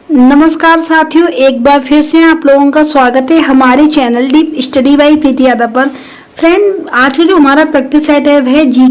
नमस्कार साथियों, एक बार फिर से आप लोगों का स्वागत है हमारे चैनल डीप स्टडी बाय प्रीति यादव पर। फ्रेंड, आज का जो हमारा प्रैक्टिस सेट है वह जी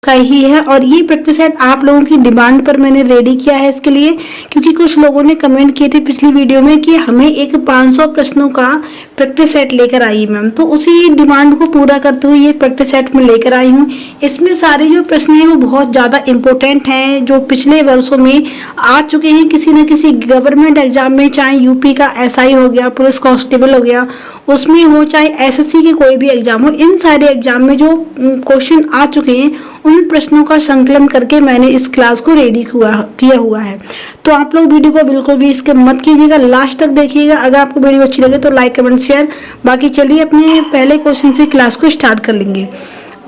का ही है और ये प्रैक्टिस सेट आप लोगों की डिमांड पर मैंने रेडी किया है इसके लिए, क्योंकि कुछ लोगों ने कमेंट किए थे पिछली वीडियो में कि हमें एक 500 प्रश्नों का प्रैक्टिस सेट लेकर आई मैम। तो उसी डिमांड को पूरा करते हुए ये प्रैक्टिस सेट में लेकर आई हूँ। इसमें सारे जो प्रश्न हैं वो बहुत ज़्यादा इंपॉर्टेंट हैं, जो पिछले वर्षों में आ चुके हैं किसी न किसी गवर्नमेंट एग्जाम में, चाहे यूपी का एसआई हो गया, पुलिस कांस्टेबल हो गया, उसमें हो, चाहे एसएससी के कोई भी एग्जाम हो। इन सारे एग्जाम में जो क्वेश्चन आ चुके हैं उन प्रश्नों का संकलन करके मैंने इस क्लास को रेडी किया हुआ है। तो आप लोग वीडियो को बिल्कुल भी स्किप मत कीजिएगा, लास्ट तक देखिएगा। अगर आपको वीडियो अच्छी लगे तो लाइक कमेंट शेयर। बाकी चलिए अपने पहले क्वेश्चन से क्लास को स्टार्ट कर लेंगे।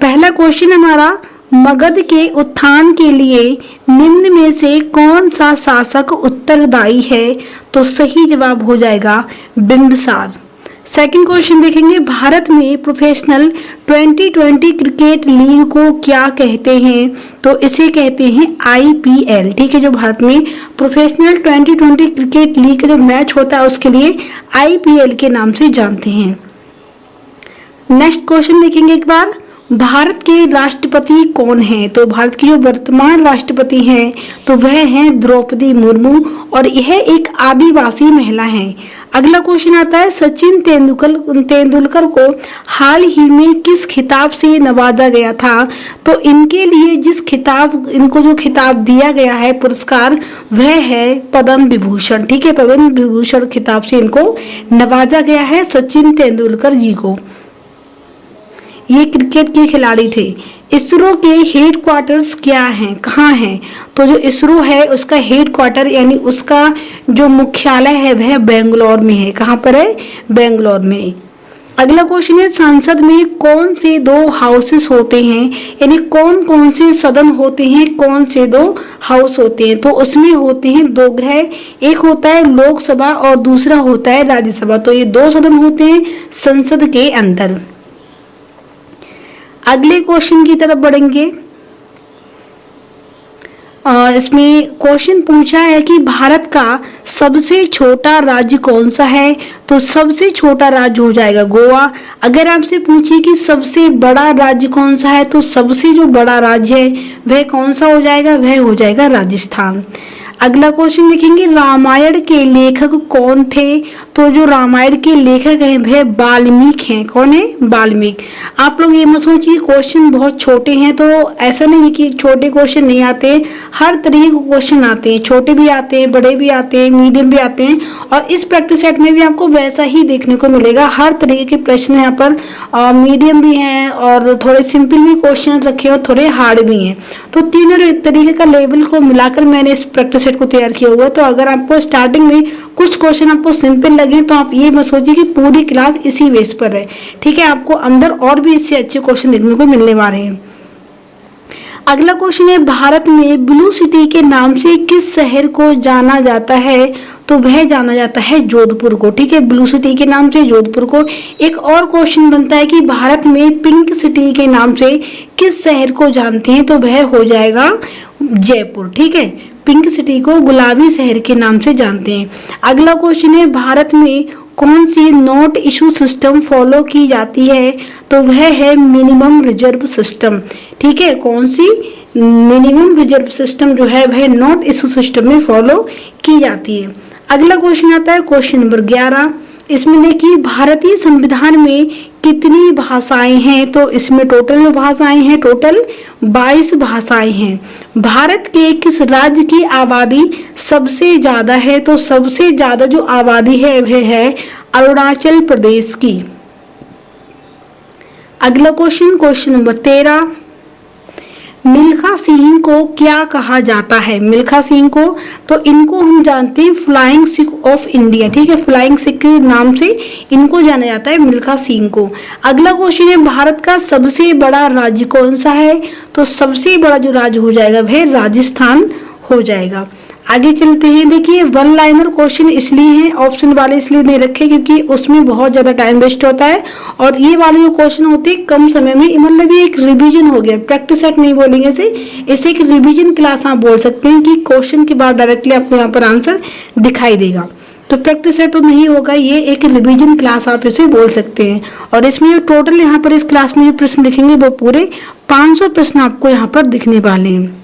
पहला क्वेश्चन हमारा, मगध के उत्थान के लिए निम्न में से कौन सा शासक उत्तरदायी है? तो सही जवाब हो जाएगा बिंबिसार। सेकंड क्वेश्चन देखेंगे, भारत में प्रोफेशनल 2020 क्रिकेट लीग को क्या कहते हैं? तो इसे कहते हैं आईपीएल। ठीक है, जो भारत में प्रोफेशनल 2020 क्रिकेट लीग का जो मैच होता है उसके लिए आईपीएल के नाम से जानते हैं। नेक्स्ट क्वेश्चन देखेंगे एक बार, भारत के राष्ट्रपति कौन हैं? तो भारत की जो वर्तमान राष्ट्रपति हैं तो वह हैं द्रौपदी मुर्मू और यह एक आदिवासी महिला हैं। अगला क्वेश्चन आता है, सचिन तेंदुलकर को हाल ही में किस खिताब से नवाजा गया था? तो इनके लिए इनको जो खिताब दिया गया है, पुरस्कार, वह है पद्म विभूषण। ठीक है, पद्म विभूषण खिताब से इनको नवाजा गया है सचिन तेंदुलकर जी को। ये क्रिकेट के खिलाड़ी थे। इसरो के हेड क्वार्टर्स क्या हैं, कहाँ हैं? तो जो इसरो है उसका हेड क्वार्टर यानी उसका जो मुख्यालय है वह बेंगलोर में है। कहाँ पर है? बेंगलोर में। अगला क्वेश्चन है, संसद में कौन से दो हाउसेस होते हैं? यानी कौन कौन से सदन होते हैं, कौन से दो हाउस होते हैं? तो उसमें होते हैं दो ग्रह, एक होता है लोकसभा और दूसरा होता है राज्यसभा। तो ये दो सदन होते हैं संसद के अंदर। अगले क्वेश्चन की तरफ बढ़ेंगे। इसमें क्वेश्चन पूछा है कि भारत का सबसे छोटा राज्य कौन सा है? तो सबसे छोटा राज्य हो जाएगा गोवा। अगर आपसे पूछे कि सबसे बड़ा राज्य कौन सा है तो सबसे जो बड़ा राज्य है वह कौन सा हो जाएगा? वह हो जाएगा राजस्थान। अगला क्वेश्चन देखेंगे, रामायण के लेखक कौन थे? तो जो रामायण के लेखक हैं वह वाल्मीकि हैं। कौन है? वाल्मीकि। आप लोग ये मत सोचिए क्वेश्चन बहुत छोटे हैं, तो ऐसा नहीं है कि छोटे क्वेश्चन नहीं आते, हर तरीके के क्वेश्चन आते हैं, छोटे भी आते हैं, बड़े भी आते हैं, मीडियम भी आते हैं। और इस प्रैक्टिस सेट में भी आपको वैसा ही देखने को मिलेगा, हर तरीके के प्रश्न यहाँ पर मीडियम भी हैं और थोड़े सिंपल भी क्वेश्चन रखे और थोड़े हार्ड भी हैं। तो तीनों तरीके का लेवल को मिलाकर मैंने इस प्रैक्टिस सेट को तैयार किया हुआ। तो अगर आपको स्टार्टिंग में कुछ क्वेश्चन आपको सिंपल लगे तो आप ये मत सोचिए कि पूरी क्लास इसी बेस पर है। ठीक है, आपको अंदर और भी इससे अच्छे क्वेश्चन देखने को मिलने वाले हैं। अगला क्वेश्चन है, भारत में ब्लू सिटी के नाम से किस शहर को जाना जाता है? तो वह जाना जाता है जोधपुर को। ठीक है, ब्लू सिटी के नाम से जोधपुर को। एक और क्वेश्चन बनता है कि भारत में पिंक सिटी के नाम से किस शहर को जानते हैं? तो वह हो जाएगा जयपुर। ठीक है, पिंक सिटी को गुलाबी शहर के नाम से जानते हैं। अगला क्वेश्चन है, भारत में कौन सी नोट इशू सिस्टम फॉलो की जाती है? तो वह है मिनिमम रिजर्व सिस्टम। ठीक है, कौन सी? मिनिमम रिजर्व सिस्टम जो है वह नोट इशू सिस्टम में फॉलो की जाती है। अगला क्वेश्चन आता है क्वेश्चन नंबर 11। इसमें देखिए, भारतीय संविधान में कितनी भाषाएं हैं? तो इसमें टोटल जो भाषाएं हैं टोटल 22 भाषाएं हैं। भारत के किस राज्य की आबादी सबसे ज्यादा है? तो सबसे ज्यादा जो आबादी है वह है अरुणाचल प्रदेश की। अगला क्वेश्चन नंबर 13, मिल्खा सिंह को क्या कहा जाता है? मिल्खा सिंह को, तो इनको हम जानते हैं फ्लाइंग सिख ऑफ इंडिया। ठीक है, फ्लाइंग सिख के नाम से इनको जाना जाता है, मिल्खा सिंह को। अगला क्वेश्चन है, भारत का सबसे बड़ा राज्य कौन सा है? तो सबसे बड़ा जो राज्य हो जाएगा वह राजस्थान हो जाएगा। आगे चलते हैं। देखिए, वन लाइनर क्वेश्चन इसलिए हैं ऑप्शन वाले इसलिए नहीं रखे क्योंकि उसमें बहुत ज़्यादा टाइम वेस्ट होता है, और ये वाले जो क्वेश्चन होते हैं कम समय में, मतलब ये एक रिवीजन हो गया, प्रैक्टिस सेट नहीं बोलेंगे इसे एक रिवीजन क्लास आप बोल सकते हैं कि क्वेश्चन के बाद डायरेक्टली आपको यहाँ पर आंसर दिखाई देगा। तो प्रैक्टिस सेट तो नहीं होगा, ये एक रिवीजन क्लास आप इसे बोल सकते हैं। और इसमें जो टोटल यहाँ पर इस क्लास में जो प्रश्न दिखेंगे वो पूरे 500 प्रश्न आपको यहाँ पर दिखने वाले हैं।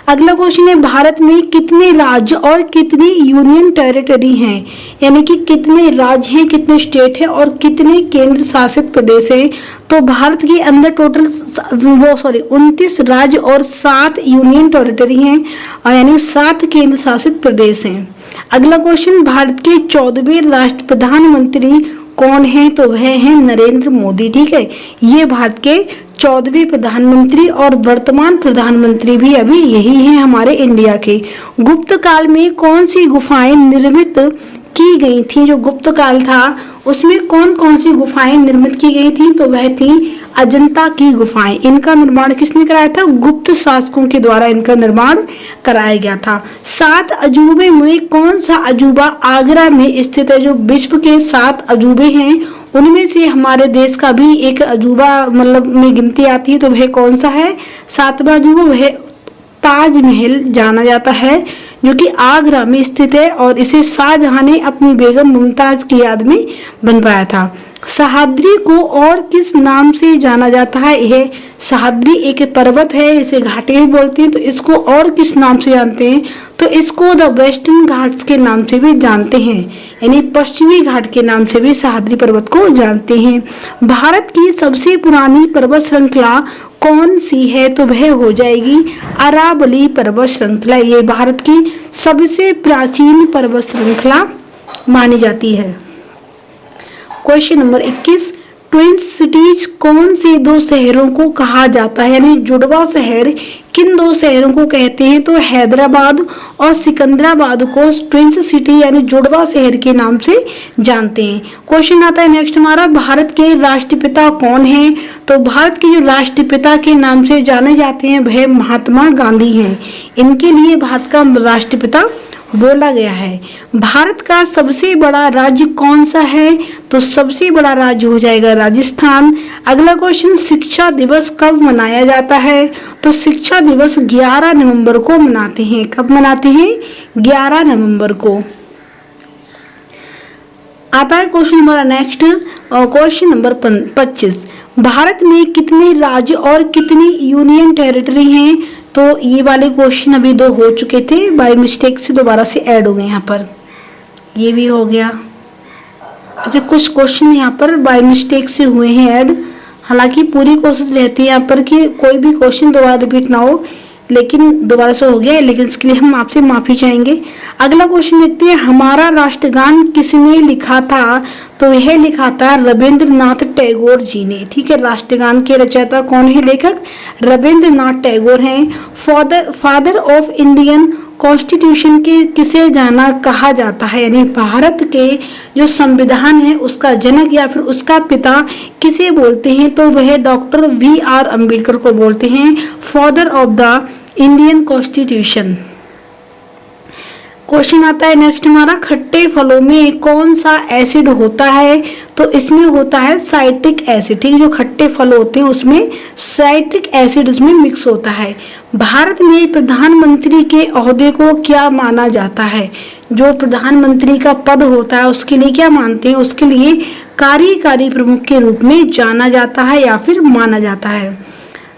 अगला क्वेश्चन है, भारत में कितने राज्य और कितनी यूनियन टेरिटरी हैं, यानी कि कितने राज्य हैं, कितने स्टेट हैं और कितने केंद्र शासित प्रदेश हैं। तो भारत के अंदर टोटल 29 राज्य और 7 यूनियन टेरिटरी हैं, यानी 7 केंद्र शासित प्रदेश हैं। अगला क्वेश्चन, भारत के 14वें राष्ट्र प्रधानमंत्री कौन है, तो वह है नरेंद्र मोदी। ठीक है, ये भारत के 14वें प्रधानमंत्री और वर्तमान प्रधानमंत्री भी अभी यही हैं हमारे इंडिया के। गुप्त काल में कौन सी गुफाएं निर्मित की गई थी, जो गुप्त काल था उसमें कौन कौन सी गुफाएं निर्मित की गई थी, तो वह थी अजंता की गुफाएं। इनका निर्माण किसने कराया था, गुप्त शासकों के द्वारा इनका निर्माण कराया गया था। 7 अजूबे में कौन सा अजूबा आगरा में स्थित है, जो विश्व के 7 अजूबे हैं उनमें से हमारे देश का भी एक अजूबा मतलब में गिनती आती है, तो वह कौन सा है, 7वां अजूबा वह ताजमहल जाना जाता है, जो कि आगरा में स्थित है और इसे शाहजहां ने अपनी बेगम मुमताज की याद में बनवाया था। सह्याद्री को और किस नाम से जाना जाता है, यह सह्याद्री एक पर्वत है, इसे घाटी भी बोलते हैं, तो इसको और किस नाम से जानते हैं, तो इसको द वेस्टर्न घाट्स के नाम से भी जानते हैं, यानी पश्चिमी घाट के नाम से भी सह्याद्री पर्वत को जानते हैं। भारत की सबसे पुरानी पर्वत श्रृंखला कौन सी है, तो वह हो जाएगी अरावली पर्वत श्रृंखला। ये भारत की सबसे प्राचीन पर्वत श्रृंखला मानी जाती है। क्वेश्चन नंबर 21, ट्विन सिटीज कौन से 2 शहरों को कहा जाता है, यानी जुड़वा शहर किन 2 शहरों को कहते हैं, तो हैदराबाद और सिकंदराबाद को ट्विंस सिटी यानी जुड़वा शहर के नाम से जानते हैं। क्वेश्चन आता है नेक्स्ट हमारा, भारत के राष्ट्रपिता कौन हैं, तो भारत के जो राष्ट्रपिता के नाम से जाने जाते हैं वह महात्मा गांधी हैं। इनके लिए भारत का राष्ट्रपिता बोला गया है। भारत का सबसे बड़ा राज्य कौन सा है, तो सबसे बड़ा राज्य हो जाएगा राजस्थान। अगला क्वेश्चन, शिक्षा दिवस कब मनाया जाता है, तो शिक्षा दिवस 11 नवंबर को मनाते हैं। कब मनाते हैं, 11 नवंबर को। आता है क्वेश्चन हमारा नेक्स्ट, क्वेश्चन नंबर 25, भारत में कितने राज्य और कितनी यूनियन टेरिटरी हैं, तो ये वाले क्वेश्चन अभी 2 हो चुके थे, बाय मिस्टेक से दोबारा से ऐड हो गए यहाँ पर, ये भी हो गया। अच्छा, कुछ क्वेश्चन यहाँ पर बाय मिस्टेक से हुए हैं ऐड, हालांकि पूरी कोशिश रहती है यहाँ पर कि कोई भी क्वेश्चन दोबारा रिपीट ना हो, लेकिन दोबारा से हो गया है, लेकिन इसके लिए हम आपसे माफ़ी चाहेंगे। अगला क्वेश्चन देखते हैं, हमारा राष्ट्रगान किसने लिखा था, तो यह लिखा था रविंद्रनाथ टैगोर जी ने। ठीक है, राष्ट्रगान के रचयिता कौन है, लेखक रविंद्रनाथ टैगोर हैं। फादर ऑफ इंडियन कॉन्स्टिट्यूशन के किसे जाना कहा जाता है, यानी भारत के जो संविधान है उसका जनक या फिर उसका पिता किसे बोलते हैं, तो वह डॉक्टर VR अम्बेडकर को बोलते हैं, father of the Indian constitution. Question आता है नेक्स्ट हमारा, खट्टे फलों में कौन सा एसिड होता है, तो इसमें होता है साइट्रिक एसिड। ठीक है, जो खट्टे फल होते हैं उसमें साइट्रिक एसिड उसमें मिक्स होता है। भारत में प्रधानमंत्री के ओहदे को क्या माना जाता है, जो प्रधानमंत्री का पद होता है उसके लिए क्या मानते हैं, उसके लिए कार्यकारी प्रमुख के रूप में जाना जाता है या फिर माना जाता है।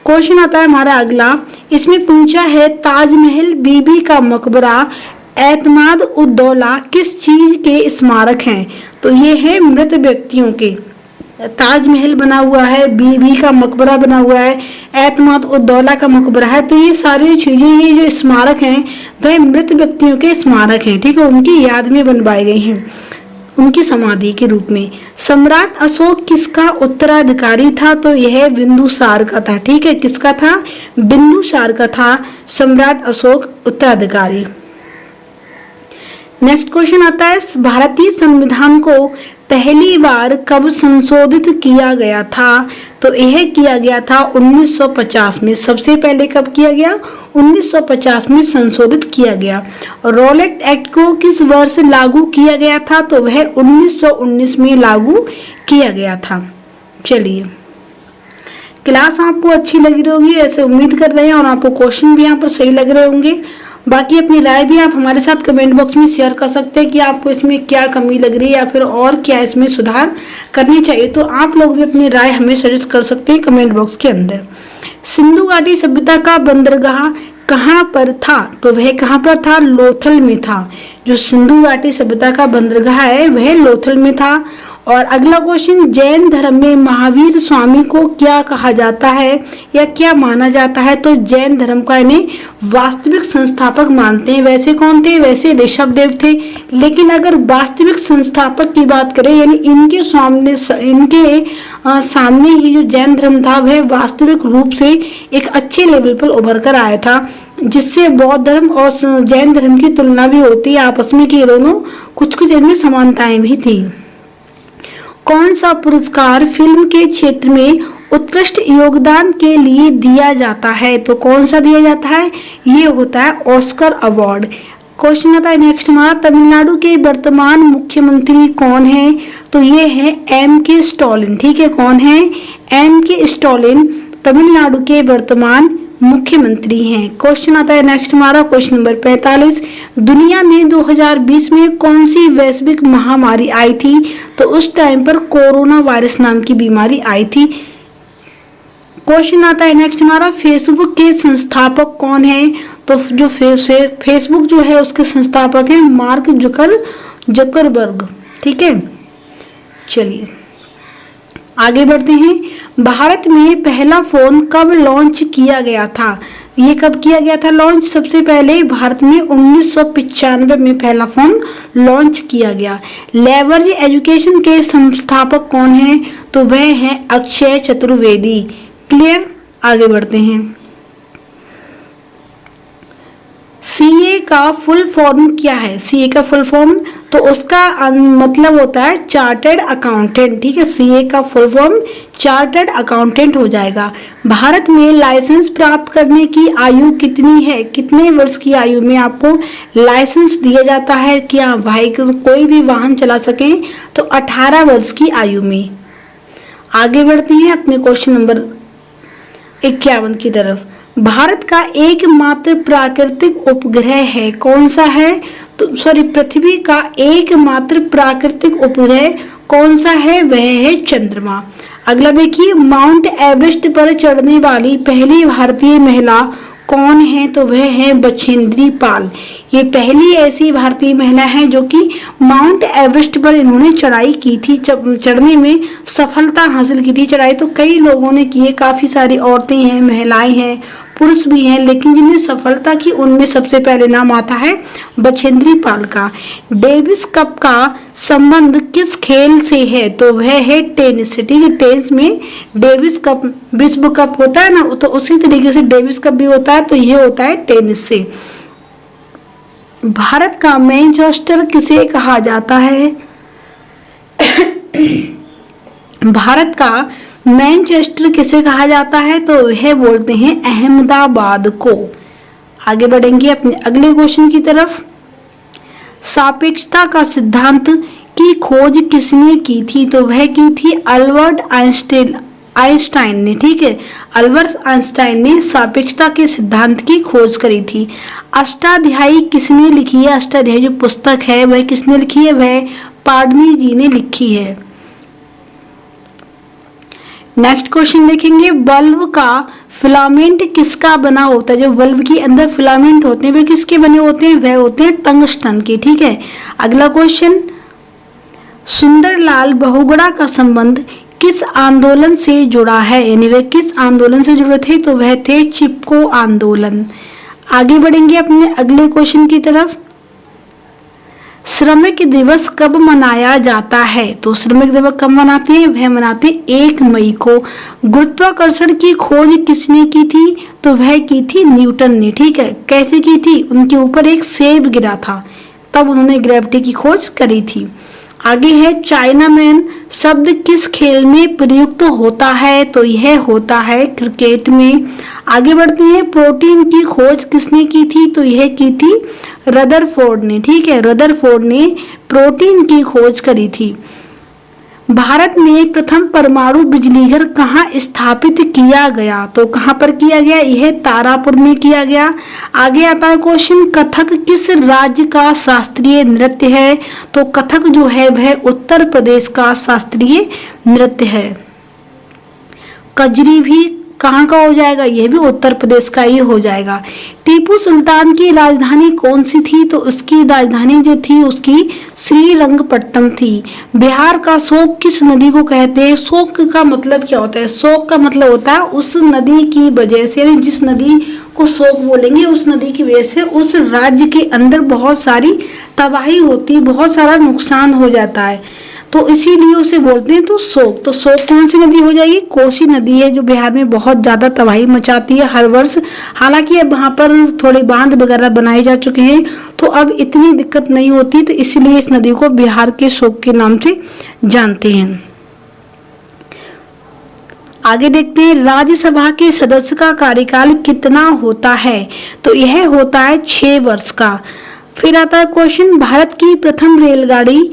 क्वेश्चन आता है हमारा अगला, इसमें पूछा है ताजमहल, बीबी का मकबरा, एतमाद उद्दौला किस चीज के स्मारक हैं, तो ये है मृत व्यक्तियों के। ताजमहल बना हुआ है, बीबी का मकबरा बना हुआ है, एतमाद उद्दौला का मकबरा है, तो ये सारी चीजें, ये जो स्मारक हैं वह मृत व्यक्तियों के स्मारक हैं। ठीक है, उनकी याद में बनवाए गए हैं, उनकी समाधि के रूप में। सम्राट अशोक किसका उत्तराधिकारी था, तो यह बिंदुसार का था। ठीक है, किसका था, बिंदुसार का था सम्राट अशोक उत्तराधिकारी। नेक्स्ट क्वेश्चन आता है, भारतीय संविधान को पहली बार कब संशोधित किया गया था, तो यह किया गया था 1950 में। सबसे पहले कब किया गया? 1950 में संशोधित किया गया। रॉलेट एक्ट को किस वर्ष लागू किया गया था? तो वह 1919 में लागू किया गया था। चलिए, क्लास आपको अच्छी लगी होगी ऐसे उम्मीद कर रहे हैं, और आपको क्वेश्चन भी यहाँ पर सही लग रहे होंगे। बाकी अपनी राय भी आप हमारे साथ कमेंट बॉक्स में शेयर कर सकते हैं कि आपको इसमें क्या कमी लग रही है या फिर और क्या इसमें सुधार करनी चाहिए। तो आप लोग भी अपनी राय हमें सजेस्ट कर सकते हैं कमेंट बॉक्स के अंदर। सिंधु घाटी सभ्यता का बंदरगाह कहाँ पर था? तो वह कहाँ पर था? लोथल में था। जो सिंधु घाटी सभ्यता का बंदरगाह है वह लोथल में था। और अगला क्वेश्चन, जैन धर्म में महावीर स्वामी को क्या कहा जाता है या क्या माना जाता है? तो जैन धर्म का इन्हें वास्तविक संस्थापक मानते हैं। वैसे कौन थे? वैसे ऋषभ देव थे, लेकिन अगर वास्तविक संस्थापक की बात करें यानी इनके सामने ही जो जैन धर्म था वह वास्तविक रूप से एक अच्छे लेवल पर उभर कर आया था, जिससे बौद्ध धर्म और जैन धर्म की तुलना भी होती है आपस में कि ये दोनों कुछ कुछ इनमें समानताएं भी थी। कौन सा पुरस्कार फिल्म के क्षेत्र में उत्कृष्ट योगदान के लिए दिया जाता है? तो कौन सा दिया जाता है? ये होता है ऑस्कर अवार्ड। क्वेश्चन आता है नेक्स्ट हमारा, तमिलनाडु के वर्तमान मुख्यमंत्री कौन है? तो ये है M.K. स्टालिन। ठीक है, कौन है? M.K. स्टालिन तमिलनाडु के वर्तमान मुख्यमंत्री हैं। क्वेश्चन आता है नेक्स्ट हमारा, क्वेश्चन नंबर 45, दुनिया में 2020 में कौन सी वैश्विक महामारी आई थी? तो उस टाइम पर कोरोना वायरस नाम की बीमारी आई थी। क्वेश्चन आता है नेक्स्ट हमारा, फेसबुक के संस्थापक कौन है? तो जो फेसबुक जो है उसके संस्थापक हैं मार्क जकरबर्ग। ठीक है, चलिए आगे बढ़ते हैं। भारत में पहला फोन कब लॉन्च किया गया था? ये कब किया गया था लॉन्च? सबसे पहले भारत में 1995 में पहला फोन लॉन्च किया गया। लेवरेज एजुकेशन के संस्थापक कौन है? तो वह है अक्षय चतुर्वेदी। क्लियर, आगे बढ़ते हैं। सीए का फुल फॉर्म क्या है? सीए का फुल फॉर्म तो उसका मतलब होता है चार्टर्ड अकाउंटेंट। ठीक है, सीए का फुल फॉर्म चार्टर्ड अकाउंटेंट हो जाएगा। भारत में लाइसेंस प्राप्त करने की आयु कितनी है? कितने वर्ष की आयु में आपको लाइसेंस दिया जाता है कि आप व्हीकल कोई भी वाहन चला सके? तो 18 वर्ष की आयु में। आगे बढ़ते हैं अपने क्वेश्चन नंबर 51 की तरफ। भारत का एकमात्र प्राकृतिक उपग्रह है, कौन सा है? तो पृथ्वी का एकमात्र प्राकृतिक उपग्रह कौन सा है? वह है चंद्रमा। अगला देखिए, माउंट एवरेस्ट पर चढ़ने वाली पहली भारतीय महिला कौन है? तो वह है बछेंद्री पाल। ये पहली ऐसी भारतीय महिला है जो कि माउंट एवरेस्ट पर इन्होंने चढ़ाई की थी, चढ़ने में सफलता हासिल की थी। चढ़ाई तो कई लोगों ने की है, काफी सारी औरतें हैं, महिलाएं हैं, पुरुष भी हैं, लेकिन जिन्हें सफलता की उनमें सबसे पहले नाम आता है बछेंद्री पाल का। डेविस कप का संबंध किस खेल से है? तो वह है टेनिस से। ठीक है, टेनिस में डेविस कप विश्व कप होता है ना, तो उसी तरीके से डेविस कप भी होता है, तो ये होता है टेनिस से। भारत का मैनचेस्टर किसे कहा जाता है? भारत का मैनचेस्टर किसे कहा जाता है? तो वह बोलते हैं अहमदाबाद को। आगे बढ़ेंगे अपने अगले क्वेश्चन की तरफ। सापेक्षता का सिद्धांत की खोज किसने की थी? तो वह की थी अल्बर्ट आइंस्टाइन ने। ठीक है, अल्बर्ट आइंस्टाइन ने सापेक्षता के सिद्धांत की खोज करी थी। अष्टाध्यायी किसने लिखी है? अष्टाध्यायी जो पुस्तक है वह किसने लिखी है? वह पाणिनि जी ने लिखी है। नेक्स्ट क्वेश्चन देखेंगे, बल्ब का फिलामेंट किसका बना होता है? जो बल्ब के अंदर फिलामेंट होते हैं वे किसके बने होते हैं? वह होते हैं टंगस्टन के। ठीक है, अगला क्वेश्चन, सुंदरलाल बहुगुणा का संबंध किस आंदोलन से जुड़ा है? यानी वे किस आंदोलन से जुड़े थे? तो वह थे चिपको आंदोलन। आगे बढ़ेंगे अपने अगले क्वेश्चन की तरफ। श्रमिक दिवस कब मनाया जाता है? तो श्रमिक दिवस कब मनाते हैं? वह मनाते 1 मई को। गुरुत्वाकर्षण की खोज किसने की थी? तो वह की थी न्यूटन ने। ठीक है, कैसे की थी? उनके ऊपर एक सेब गिरा था, तब उन्होंने ग्रेविटी की खोज करी थी। आगे है चाइनामैन शब्द किस खेल में प्रयुक्त होता है, तो यह होता है क्रिकेट में। आगे बढ़ते हैं, प्रोटीन की खोज किसने की थी, तो यह की थी रदरफोर्ड ने। ठीक है, रदरफोर्ड ने प्रोटीन की खोज करी थी। भारत में प्रथम परमाणु बिजलीघर कहाँ स्थापित किया गया, तो कहाँ पर किया गया, यह तारापुर में किया गया। आगे आता है क्वेश्चन, कथक किस राज्य का शास्त्रीय नृत्य है, तो कथक जो है वह उत्तर प्रदेश का शास्त्रीय नृत्य है। कजरी भी कहाँ का हो जाएगा, यह भी उत्तर प्रदेश का ही हो जाएगा। टीपू सुल्तान की राजधानी कौन सी थी, तो उसकी राजधानी जो थी उसकी श्रीरंगपट्टनम थी। बिहार का शोक किस नदी को कहते हैं, शोक का मतलब क्या होता है, शोक का मतलब होता है उस नदी की वजह से, यानी जिस नदी को शोक बोलेंगे उस नदी की वजह से उस राज्य के अंदर बहुत सारी तबाही होती है, बहुत सारा नुकसान हो जाता है, तो इसीलिए उसे बोलते हैं तो शोक। तो शोक कौन सी नदी हो जाएगी, कोसी नदी है, जो बिहार में बहुत ज्यादा तबाही मचाती है हर वर्ष। हालांकि अब वहां पर थोड़े बांध वगैरह बनाए जा चुके हैं, तो अब इतनी दिक्कत नहीं होती, तो इसलिए इस नदी को बिहार के शोक के नाम से जानते हैं। आगे देखते हैं, राज्यसभा के सदस्य का कार्यकाल कितना होता है, तो यह होता है 6 वर्ष का। फिर आता है क्वेश्चन, भारत की प्रथम रेलगाड़ी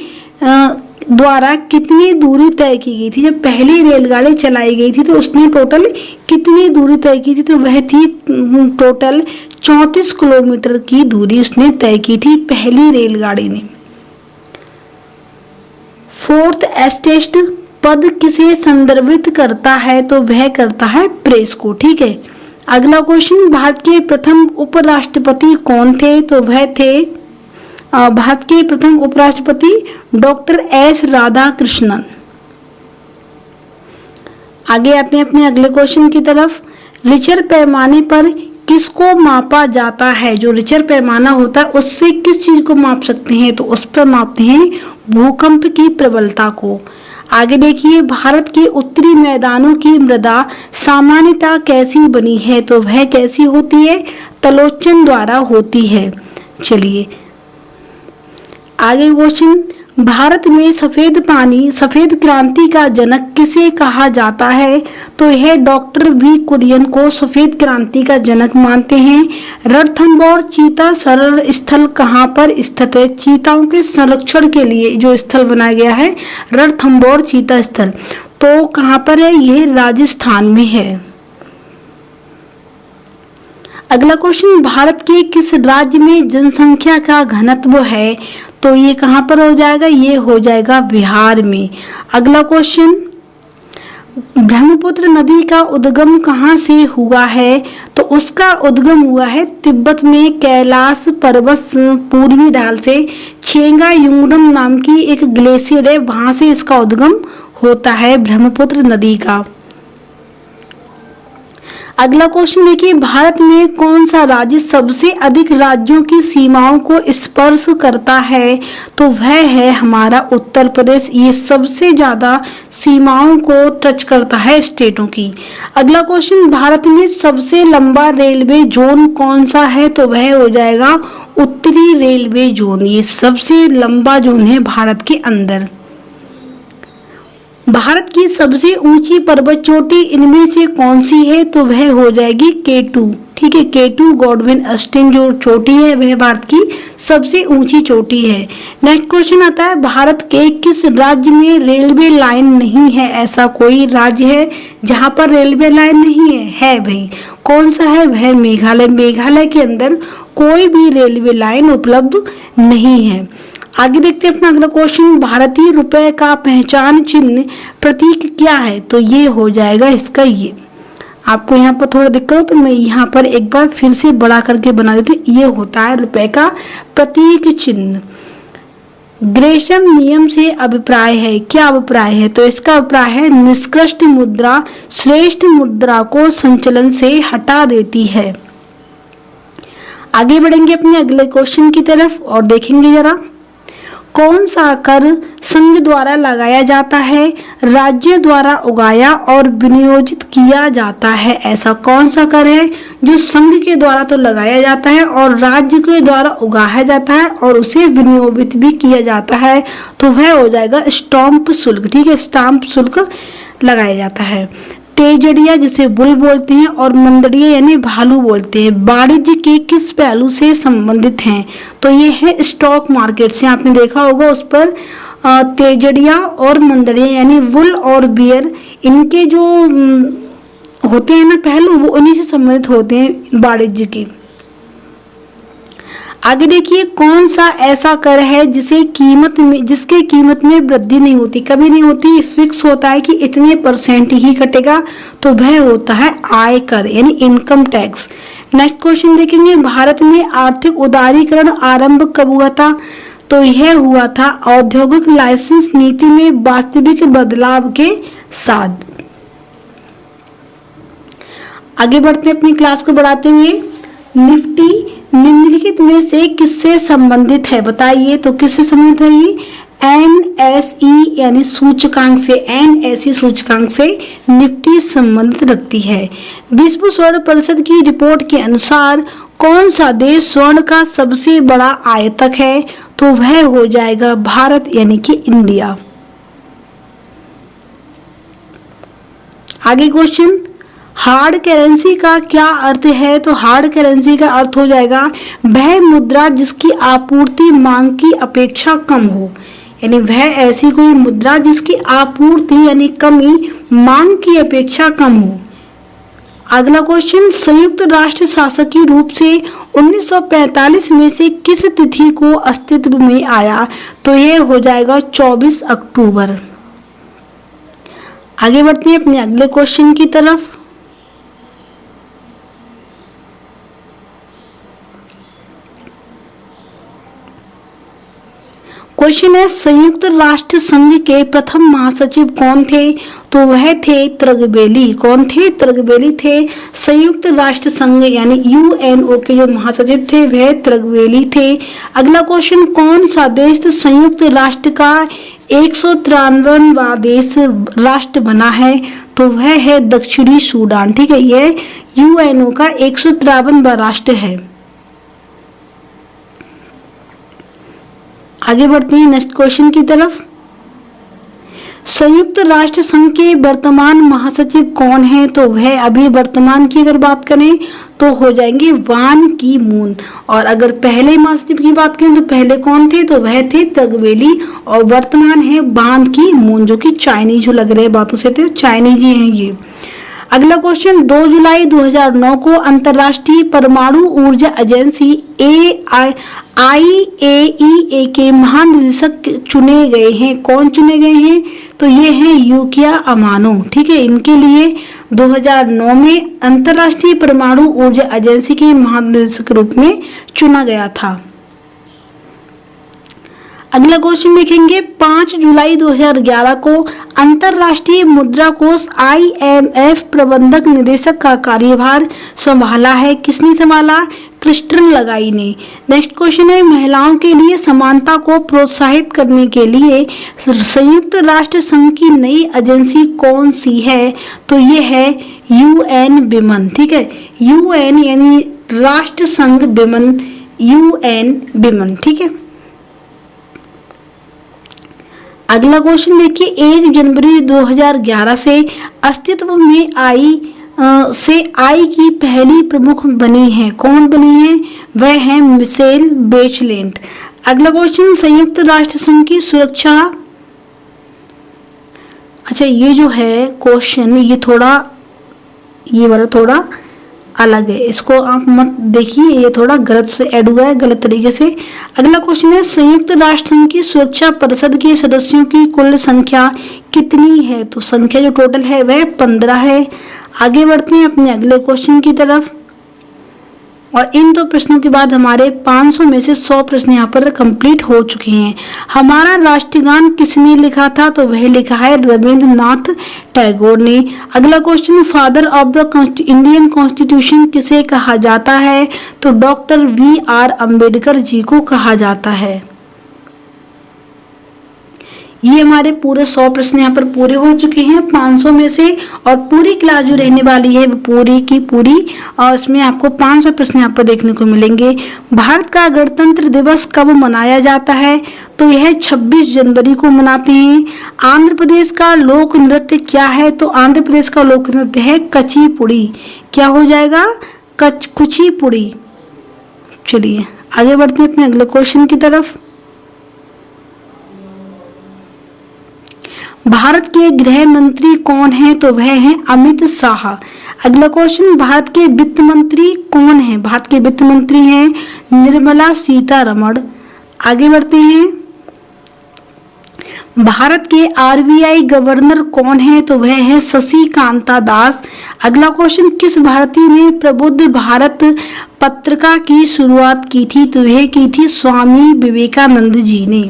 द्वारा कितनी दूरी तय की गई थी, जब पहली रेलगाड़ी चलाई गई थी तो उसने टोटल कितनी दूरी तय की थी, तो वह थी टोटल 34 किलोमीटर की दूरी उसने तय की थी पहली रेलगाड़ी ने। फोर्थ एस्टेट पद किसे संदर्भित करता है, तो वह करता है प्रेस को। ठीक है, अगला क्वेश्चन, भारत के प्रथम उपराष्ट्रपति कौन थे, तो वह थे भारत के प्रथम उपराष्ट्रपति डॉक्टर एस राधाकृष्णन। आगे आते हैं अपने अगले क्वेश्चन की तरफ, रिचर पैमाने पर किसको मापा जाता है, जो रिचर पैमाना होता है उससे किस चीज को माप सकते हैं, तो उस पर मापते हैं भूकंप की प्रबलता को। आगे देखिए, भारत के उत्तरी मैदानों की मृदा सामान्यतः कैसी बनी है, तो वह कैसी होती है, तलोचन द्वारा होती है। चलिए आगे क्वेश्चन, भारत में सफेद क्रांति का जनक किसे कहा जाता है, तो यह डॉक्टर वी कुरियन को सफेद क्रांति का जनक मानते हैं। रणथंभौर चीता संरक्षण स्थल कहाँ पर स्थित है, चीताओं के संरक्षण के लिए जो स्थल बनाया गया है रणथंभौर चीता स्थल, तो कहाँ पर है, यह राजस्थान में है। अगला क्वेश्चन, भारत के किस राज्य में जनसंख्या का घनत्व है, तो ये कहाँ पर हो जाएगा, ये हो जाएगा बिहार में। अगला क्वेश्चन, ब्रह्मपुत्र नदी का उद्गम कहाँ से हुआ है, तो उसका उद्गम हुआ है तिब्बत में कैलाश पर्वत पूर्वी ढाल से छेंगा युंगडम नाम की एक ग्लेशियर है, वहां से इसका उद्गम होता है ब्रह्मपुत्र नदी का। अगला क्वेश्चन देखिए, भारत में कौन सा राज्य सबसे अधिक राज्यों की सीमाओं को स्पर्श करता है, तो वह है हमारा उत्तर प्रदेश। ये सबसे ज्यादा सीमाओं को टच करता है स्टेटों की। अगला क्वेश्चन, भारत में सबसे लंबा रेलवे जोन कौन सा है, तो वह हो जाएगा उत्तरी रेलवे जोन। ये सबसे लंबा जोन है भारत के अंदर। भारत की सबसे ऊंची पर्वत चोटी इनमें से कौन सी है, तो वह हो जाएगी K2। ठीक है, K2 गॉडविन अस्टिन जो चोटी है वह भारत की सबसे ऊंची चोटी है। नेक्स्ट क्वेश्चन आता है, भारत के किस राज्य में रेलवे लाइन नहीं है, ऐसा कोई राज्य है जहां पर रेलवे लाइन नहीं है भाई, कौन सा है, वह मेघालय। मेघालय के अंदर कोई भी रेलवे लाइन उपलब्ध नहीं है। आगे देखते हैं अपना अगला क्वेश्चन, भारतीय रुपए का पहचान चिन्ह प्रतीक क्या है, तो ये हो जाएगा इसका ये। आपको यहाँ पर थोड़ा दिक्कत हो तो मैं यहाँ पर एक बार फिर से बड़ा करके बना देती हूँ। ये होता है रुपए का प्रतीक चिन्ह। ग्रेशम नियम से अभिप्राय है, क्या अभिप्राय है, तो इसका अभिप्राय है निष्कृष्ट मुद्रा श्रेष्ठ मुद्रा को संचलन से हटा देती है। आगे बढ़ेंगे अपने अगले क्वेश्चन की तरफ और देखेंगे जरा, कौन सा कर संघ द्वारा लगाया जाता है, राज्य द्वारा उगाया और विनियोजित किया जाता है? ऐसा कौन सा कर है जो संघ के द्वारा तो लगाया जाता है और राज्य के द्वारा उगाया जाता है और उसे विनियोजित भी किया जाता है? तो वह हो जाएगा स्टाम्प शुल्क। ठीक है, स्टाम्प शुल्क लगाया जाता है। तेजड़िया जिसे बुल बोलते हैं और मंदड़िया यानी भालू बोलते हैं, वाणिज्य के किस पहलू से संबंधित हैं? तो ये है स्टॉक मार्केट से। आपने देखा होगा उस पर तेजड़िया और मंदड़िया यानी वुल और बियर, इनके जो होते हैं ना पहलू, वो उन्हीं से संबंधित होते हैं वाणिज्य के। आगे देखिए, कौन सा ऐसा कर है जिसके कीमत में वृद्धि नहीं होती, कभी नहीं होती, फिक्स होता है कि इतने % ही कटेगा? तो वह होता है आय कर यानी इनकम टैक्स। नेक्स्ट क्वेश्चन देखेंगे, भारत में आर्थिक उदारीकरण आरंभ कब हुआ था? तो यह हुआ था औद्योगिक लाइसेंस नीति में वास्तविक बदलाव के साथ। आगे बढ़ते हैं अपनी क्लास को बढ़ाते हुए। निफ्टी निम्नलिखित में से किससे संबंधित है? बताइए, तो किससे संबंधित है ये? NSE यानी सूचकांक से, NSE सूचकांक से निफ्टी संबंधित रखती है। विश्व स्वर्ण परिषद की रिपोर्ट के अनुसार कौन सा देश स्वर्ण का सबसे बड़ा आयातक है? तो वह हो जाएगा भारत यानी कि इंडिया। आगे क्वेश्चन, हार्ड करेंसी का क्या अर्थ है? तो हार्ड करेंसी का अर्थ हो जाएगा वह मुद्रा जिसकी आपूर्ति मांग की अपेक्षा कम हो, यानी वह ऐसी कोई मुद्रा जिसकी आपूर्ति यानी कमी मांग की अपेक्षा कम हो। अगला क्वेश्चन, संयुक्त राष्ट्र शासकीय रूप से 1945 में से किस तिथि को अस्तित्व में आया? तो यह हो जाएगा 24 अक्टूबर। आगे बढ़ते हैं अपने अगले क्वेश्चन की तरफ। क्वेश्चन है, संयुक्त राष्ट्र संघ के प्रथम महासचिव कौन थे? तो वह थे त्रिगबेली। कौन थे? त्रिगबेली थे। संयुक्त राष्ट्र संघ यानी UNO के जो महासचिव थे वह त्रिगबेली थे। अगला क्वेश्चन, कौन सा देश संयुक्त राष्ट्र का 193वां देश राष्ट्र बना है? तो वह है दक्षिणी सूडान। ठीक है, यह UNO का 153वां राष्ट्र है। आगे बढ़ते हैं नेक्स्ट क्वेश्चन की तरफ। संयुक्त राष्ट्र संघ के वर्तमान महासचिव कौन है? तो वह अभी वर्तमान की अगर बात करें तो हो जाएंगे बान की मून। और अगर पहले महासचिव की बात करें तो पहले कौन थे? तो वह थे त्रिगबेली और वर्तमान है बान की मून, जो कि चाइनीज जो लग रहे बातों से थे, चाइनीज ही हैं ये। अगला क्वेश्चन, 2 जुलाई 2009 को अंतर्राष्ट्रीय परमाणु ऊर्जा एजेंसी IAEA के महानिदेशक चुने गए हैं। कौन चुने गए हैं? तो ये हैं यूकिया अमानो। ठीक है, इनके लिए 2009 में अंतर्राष्ट्रीय परमाणु ऊर्जा एजेंसी के महानिदेशक के रूप में चुना गया था। अगला क्वेश्चन देखेंगे, 5 जुलाई 2011 को अंतर्राष्ट्रीय मुद्रा कोष IMF प्रबंधक निदेशक का कार्यभार संभाला है। किसने संभाला? क्रिस्टिन लगाई ने। नेक्स्ट क्वेश्चन है, महिलाओं के लिए समानता को प्रोत्साहित करने के लिए संयुक्त राष्ट्र संघ की नई एजेंसी कौन सी है? तो ये है UN विमन। ठीक है, UN यानी राष्ट्र संघ विमन, UN विमन। ठीक है, अगला क्वेश्चन देखिए, 1 जनवरी 2011 से अस्तित्व में आई की पहली प्रमुख बनी है। कौन बनी है? वह है मिशेल बेचलेट। अगला क्वेश्चन, संयुक्त राष्ट्र संघ की सुरक्षा, अच्छा ये जो है क्वेश्चन ये वाला थोड़ा अलग है, इसको आप मत देखिए, ये थोड़ा गलत से ऐड हुआ है, गलत तरीके से। अगला क्वेश्चन है, संयुक्त राष्ट्र की सुरक्षा परिषद के सदस्यों की कुल संख्या कितनी है? तो संख्या जो टोटल है वह 15 है। आगे बढ़ते हैं अपने अगले क्वेश्चन की तरफ। और इन 2 प्रश्नों के बाद हमारे 500 में से 100 प्रश्न यहाँ पर कंप्लीट हो चुके हैं। हमारा राष्ट्रगान किसने लिखा था? तो वह लिखा है रविंद्रनाथ टैगोर ने। अगला question, father of the Indian constitution किसे कहा जाता है? तो डॉक्टर VR अम्बेडकर जी को कहा जाता है। ये हमारे पूरे 100 प्रश्न यहाँ पर पूरे हो चुके हैं 500 में से, और पूरी क्लास जो रहने वाली है पूरी की पूरी, और इसमें आपको 500 प्रश्न यहाँ पर देखने को मिलेंगे। भारत का गणतंत्र दिवस कब मनाया जाता है? तो यह 26 जनवरी को मनाते हैं। आंध्र प्रदेश का लोक नृत्य क्या है? तो आंध्र प्रदेश का लोक नृत्य है कुचिपुड़ी। क्या हो जाएगा? कुचिपुड़ी। चलिए आगे बढ़ते हैं अपने अगले क्वेश्चन की तरफ। भारत के गृह मंत्री कौन है? तो वह है अमित शाह। अगला क्वेश्चन, भारत के वित्त मंत्री कौन है? भारत के वित्त मंत्री हैं निर्मला सीतारमण। आगे बढ़ते हैं, भारत के आरबीआई गवर्नर कौन है? तो वह है शशि कांता दास। अगला क्वेश्चन, किस भारतीय ने प्रबुद्ध भारत पत्रिका की शुरुआत की थी? तो वह की थी स्वामी विवेकानंद जी ने।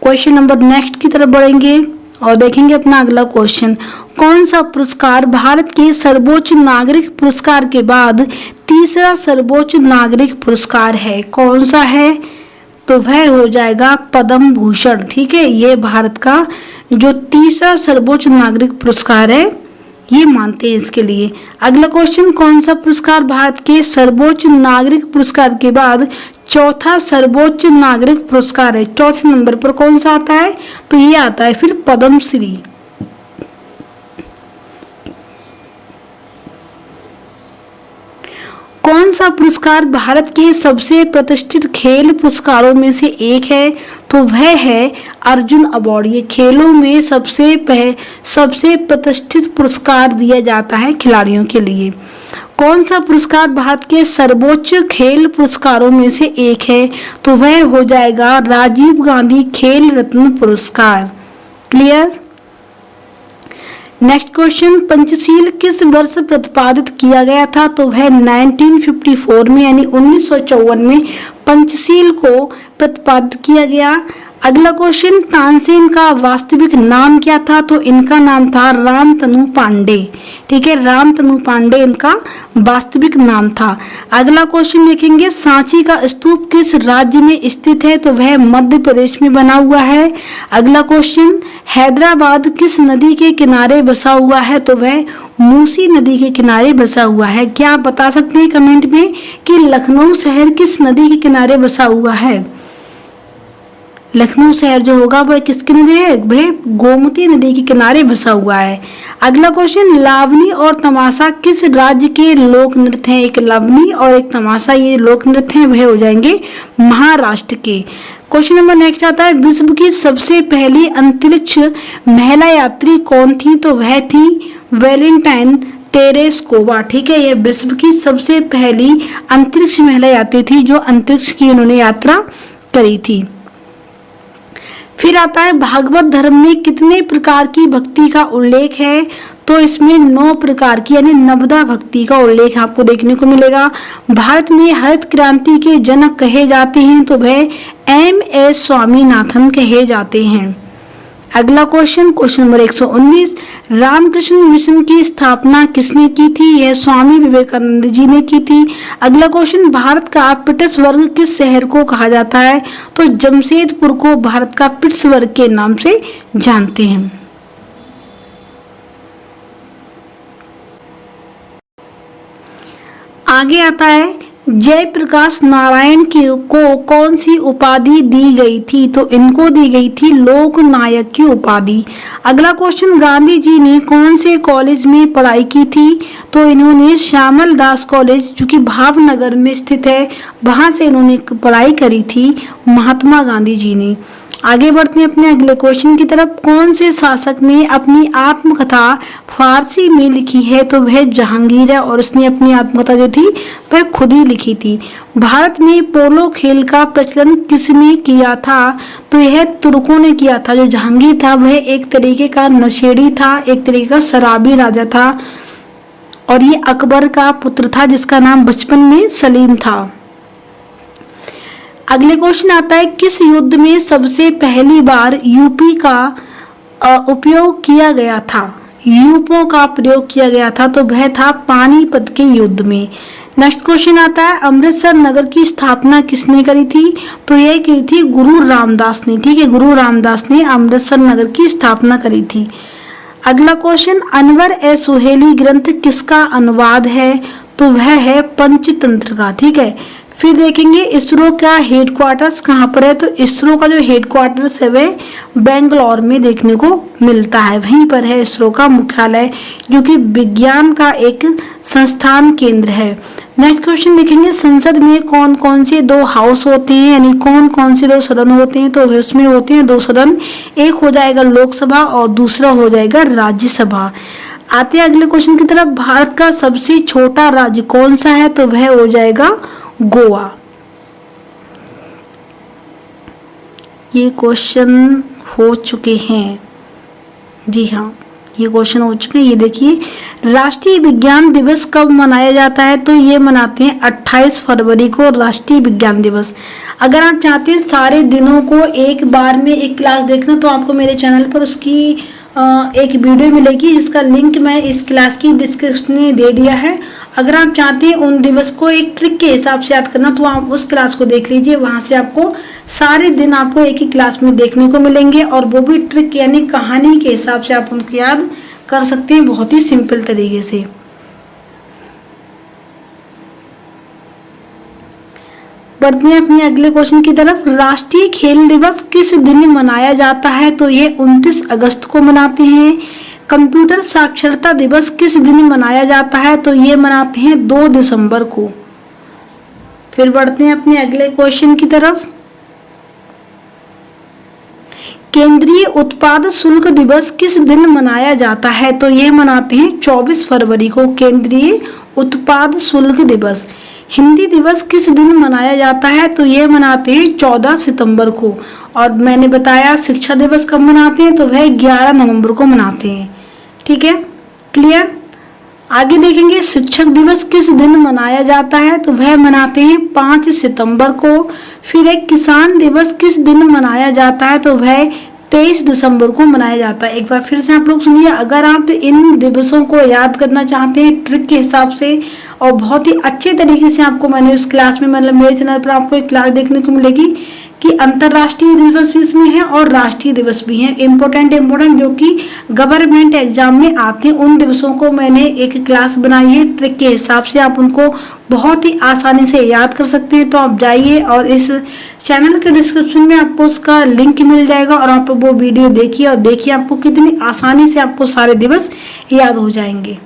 क्वेश्चन नंबर नेक्स्ट की तरफ बढ़ेंगे और देखेंगे अपना अगला क्वेश्चन, कौन सा पुरस्कार भारत के सर्वोच्च नागरिक पुरस्कार के बाद तीसरा सर्वोच्च नागरिक पुरस्कार है? कौन सा है? तो वह हो जाएगा पद्म भूषण। ठीक है, ये भारत का जो तीसरा सर्वोच्च नागरिक पुरस्कार है ये मानते हैं इसके लिए। अगला क्वेश्चन, कौन सा पुरस्कार भारत के सर्वोच्च नागरिक पुरस्कार के बाद चौथा सर्वोच्च नागरिक पुरस्कार है? चौथे नंबर पर कौन सा आता है? तो ये आता है फिर पद्मश्री। कौन सा पुरस्कार भारत के सबसे प्रतिष्ठित खेल पुरस्कारों में से एक है? तो वह है अर्जुन अवार्ड। ये खेलों में सबसे प्रतिष्ठित पुरस्कार दिया जाता है खिलाड़ियों के लिए। कौन सा पुरस्कार भारत के सर्वोच्च खेल पुरस्कारों में से एक है? तो वह हो जाएगा राजीव गांधी खेल रत्न पुरस्कार। क्लियर? नेक्स्ट क्वेश्चन, पंचशील किस वर्ष प्रतिपादित किया गया था? तो वह 1954 में यानी 1954 में पंचशील को प्रतिपादित किया गया। अगला क्वेश्चन, तानसेन का वास्तविक नाम क्या था? तो इनका नाम था रामतनु पांडे। ठीक है, रामतनु पांडे इनका वास्तविक नाम था। अगला क्वेश्चन देखेंगे, सांची का स्तूप किस राज्य में स्थित है? तो वह मध्य प्रदेश में बना हुआ है। अगला क्वेश्चन, हैदराबाद किस नदी के किनारे बसा हुआ है? तो वह मूसी नदी के किनारे बसा हुआ है। क्या आप बता सकते हैं कमेंट में कि लखनऊ शहर किस नदी के किनारे बसा हुआ है? लखनऊ शहर जो होगा वह किसके नदी है? वह गोमती नदी के किनारे बसा हुआ है। अगला क्वेश्चन, लावनी और तमाशा किस राज्य के लोक नृत्य हैं? एक लावनी और एक तमाशा ये लोक नृत्य हैं, वह हो जाएंगे महाराष्ट्र के। क्वेश्चन नंबर नेक्स्ट आता है, विश्व की सबसे पहली अंतरिक्ष महिला यात्री कौन थी? तो वह थी वैलेंटाइन तेरेस्कोवा। ठीक है, यह विश्व की सबसे पहली अंतरिक्ष महिला यात्री थी जो अंतरिक्ष की इन्होंने यात्रा करी थी। फिर आता है, भागवत धर्म में कितने प्रकार की भक्ति का उल्लेख है? तो इसमें 9 प्रकार की यानी नवदा भक्ति का उल्लेख आपको देखने को मिलेगा। भारत में हरित क्रांति के जनक कहे जाते हैं तो वह M.S. स्वामीनाथन कहे जाते हैं। अगला question, question number 119, Ramakrishna mission की स्थापना किसने की थी? यह स्वामी विवेकानंद जी ने की थी। अगला क्वेश्चन, भारत का पिट्सबर्ग किस शहर को कहा जाता है? तो जमशेदपुर को भारत का पिट्सबर्ग के नाम से जानते हैं। आगे आता है, जयप्रकाश नारायण को कौन सी उपाधि दी गई थी? तो इनको दी गई थी लोक नायक की उपाधि। अगला क्वेश्चन, गांधी जी ने कौन से कॉलेज में पढ़ाई की थी? तो इन्होंने श्यामल दास कॉलेज जो कि भावनगर में स्थित है वहां से इन्होंने पढ़ाई करी थी महात्मा गांधी जी ने। आगे बढ़ते हैं अपने अगले क्वेश्चन की तरफ, कौन से शासक ने अपनी आत्मकथा फारसी में लिखी है? तो वह जहांगीर है और उसने अपनी आत्मकथा जो थी वह खुद ही लिखी थी। भारत में पोलो खेल का प्रचलन किसने किया था? तो यह तुर्कों ने किया था। जो जहांगीर था वह एक तरीके का नशेड़ी था, एक तरीके का शराबी राजा था और ये अकबर का पुत्र था जिसका नाम बचपन में सलीम था। अगले क्वेश्चन आता है, किस युद्ध में सबसे पहली बार यूपी का उपयोग किया गया था? यूपों का प्रयोग किया गया था तो वह था पानीपत के युद्ध में। नेक्स्ट क्वेश्चन आता है अमृतसर नगर की स्थापना किसने करी थी? तो ये की थी गुरु रामदास ने। ठीक है, गुरु रामदास ने अमृतसर नगर की स्थापना करी थी। अगला क्वेश्चन अनवर ए सुहेली ग्रंथ किसका अनुवाद है? तो वह है पंचतंत्र का। ठीक है, फिर देखेंगे इसरो का हेडक्वार्टर्स कहाँ पर है? तो इसरो का जो हेडक्वार्टर्स है वह बेंगलोर में देखने को मिलता है, वहीं पर है इसरो का मुख्यालय, जो कि विज्ञान का एक संस्थान केंद्र है। नेक्स्ट क्वेश्चन देखेंगे संसद में कौन कौन से दो हाउस होते हैं, यानी कौन कौन से दो सदन होते हैं? तो उसमें होते हैं दो सदन, एक हो जाएगा लोकसभा और दूसरा हो जाएगा राज्यसभा। आते हैं अगले क्वेश्चन की तरफ, भारत का सबसे छोटा राज्य कौन सा है? तो वह हो जाएगा गोवा। ये क्वेश्चन हो चुके हैं, जी हाँ ये क्वेश्चन हो चुके हैं। ये देखिए राष्ट्रीय विज्ञान दिवस कब मनाया जाता है? तो ये मनाते हैं 28 फरवरी को राष्ट्रीय विज्ञान दिवस। अगर आप चाहते हैं सारे दिनों को एक बार में एक क्लास देखना तो आपको मेरे चैनल पर उसकी एक वीडियो मिलेगी, जिसका लिंक मैं इस क्लास की डिस्क्रिप्शन में दे दिया है। अगर आप चाहते हैं उन दिवस को एक ट्रिक के हिसाब से याद करना तो आप उस क्लास को देख लीजिए, वहां से आपको सारे दिन आपको एक ही क्लास में देखने को मिलेंगे, और वो भी ट्रिक यानी कहानी के हिसाब से आप उनको याद कर सकते हैं बहुत ही सिंपल तरीके से। बढ़ते हैं अपने अगले क्वेश्चन की तरफ, राष्ट्रीय खेल दिवस किस दिन मनाया जाता है? तो ये 29 अगस्त को मनाते हैं। कंप्यूटर साक्षरता दिवस किस दिन मनाया जाता है? तो ये मनाते हैं 2 दिसंबर को। फिर बढ़ते हैं अपने अगले क्वेश्चन की तरफ, केंद्रीय उत्पाद शुल्क दिवस किस दिन मनाया जाता है? तो ये मनाते हैं 24 फरवरी को, केंद्रीय उत्पाद शुल्क दिवस। हिंदी दिवस किस दिन मनाया जाता है? तो ये मनाते हैं 14 सितंबर को। और मैंने बताया शिक्षा दिवस कब मनाते हैं? तो वह 11 नवंबर को मनाते हैं। ठीक है, क्लियर। आगे देखेंगे शिक्षक दिवस किस दिन मनाया जाता है? तो वह मनाते हैं 5 सितंबर को। फिर एक किसान दिवस किस दिन मनाया जाता है? तो वह 23 दिसंबर को मनाया जाता है। एक बार फिर से आप लोग सुनिए, अगर आप इन दिवसों को याद करना चाहते हैं ट्रिक के हिसाब से और बहुत ही अच्छे तरीके से, आपको मैंने उस क्लास में मतलब मेरे चैनल पर आपको एक क्लास देखने को मिलेगी कि अंतर्राष्ट्रीय दिवस भी इसमें है और राष्ट्रीय दिवस भी है, इम्पोर्टेंट जो कि गवर्नमेंट एग्जाम में आते हैं। उन दिवसों को मैंने एक क्लास बनाई है ट्रिक के हिसाब से, आप उनको बहुत ही आसानी से याद कर सकते हैं। तो आप जाइए और इस चैनल के डिस्क्रिप्शन में आपको उसका लिंक मिल जाएगा और आप वो वीडियो देखिए और देखिए आपको कितनी आसानी से आपको सारे दिवस याद हो जाएंगे।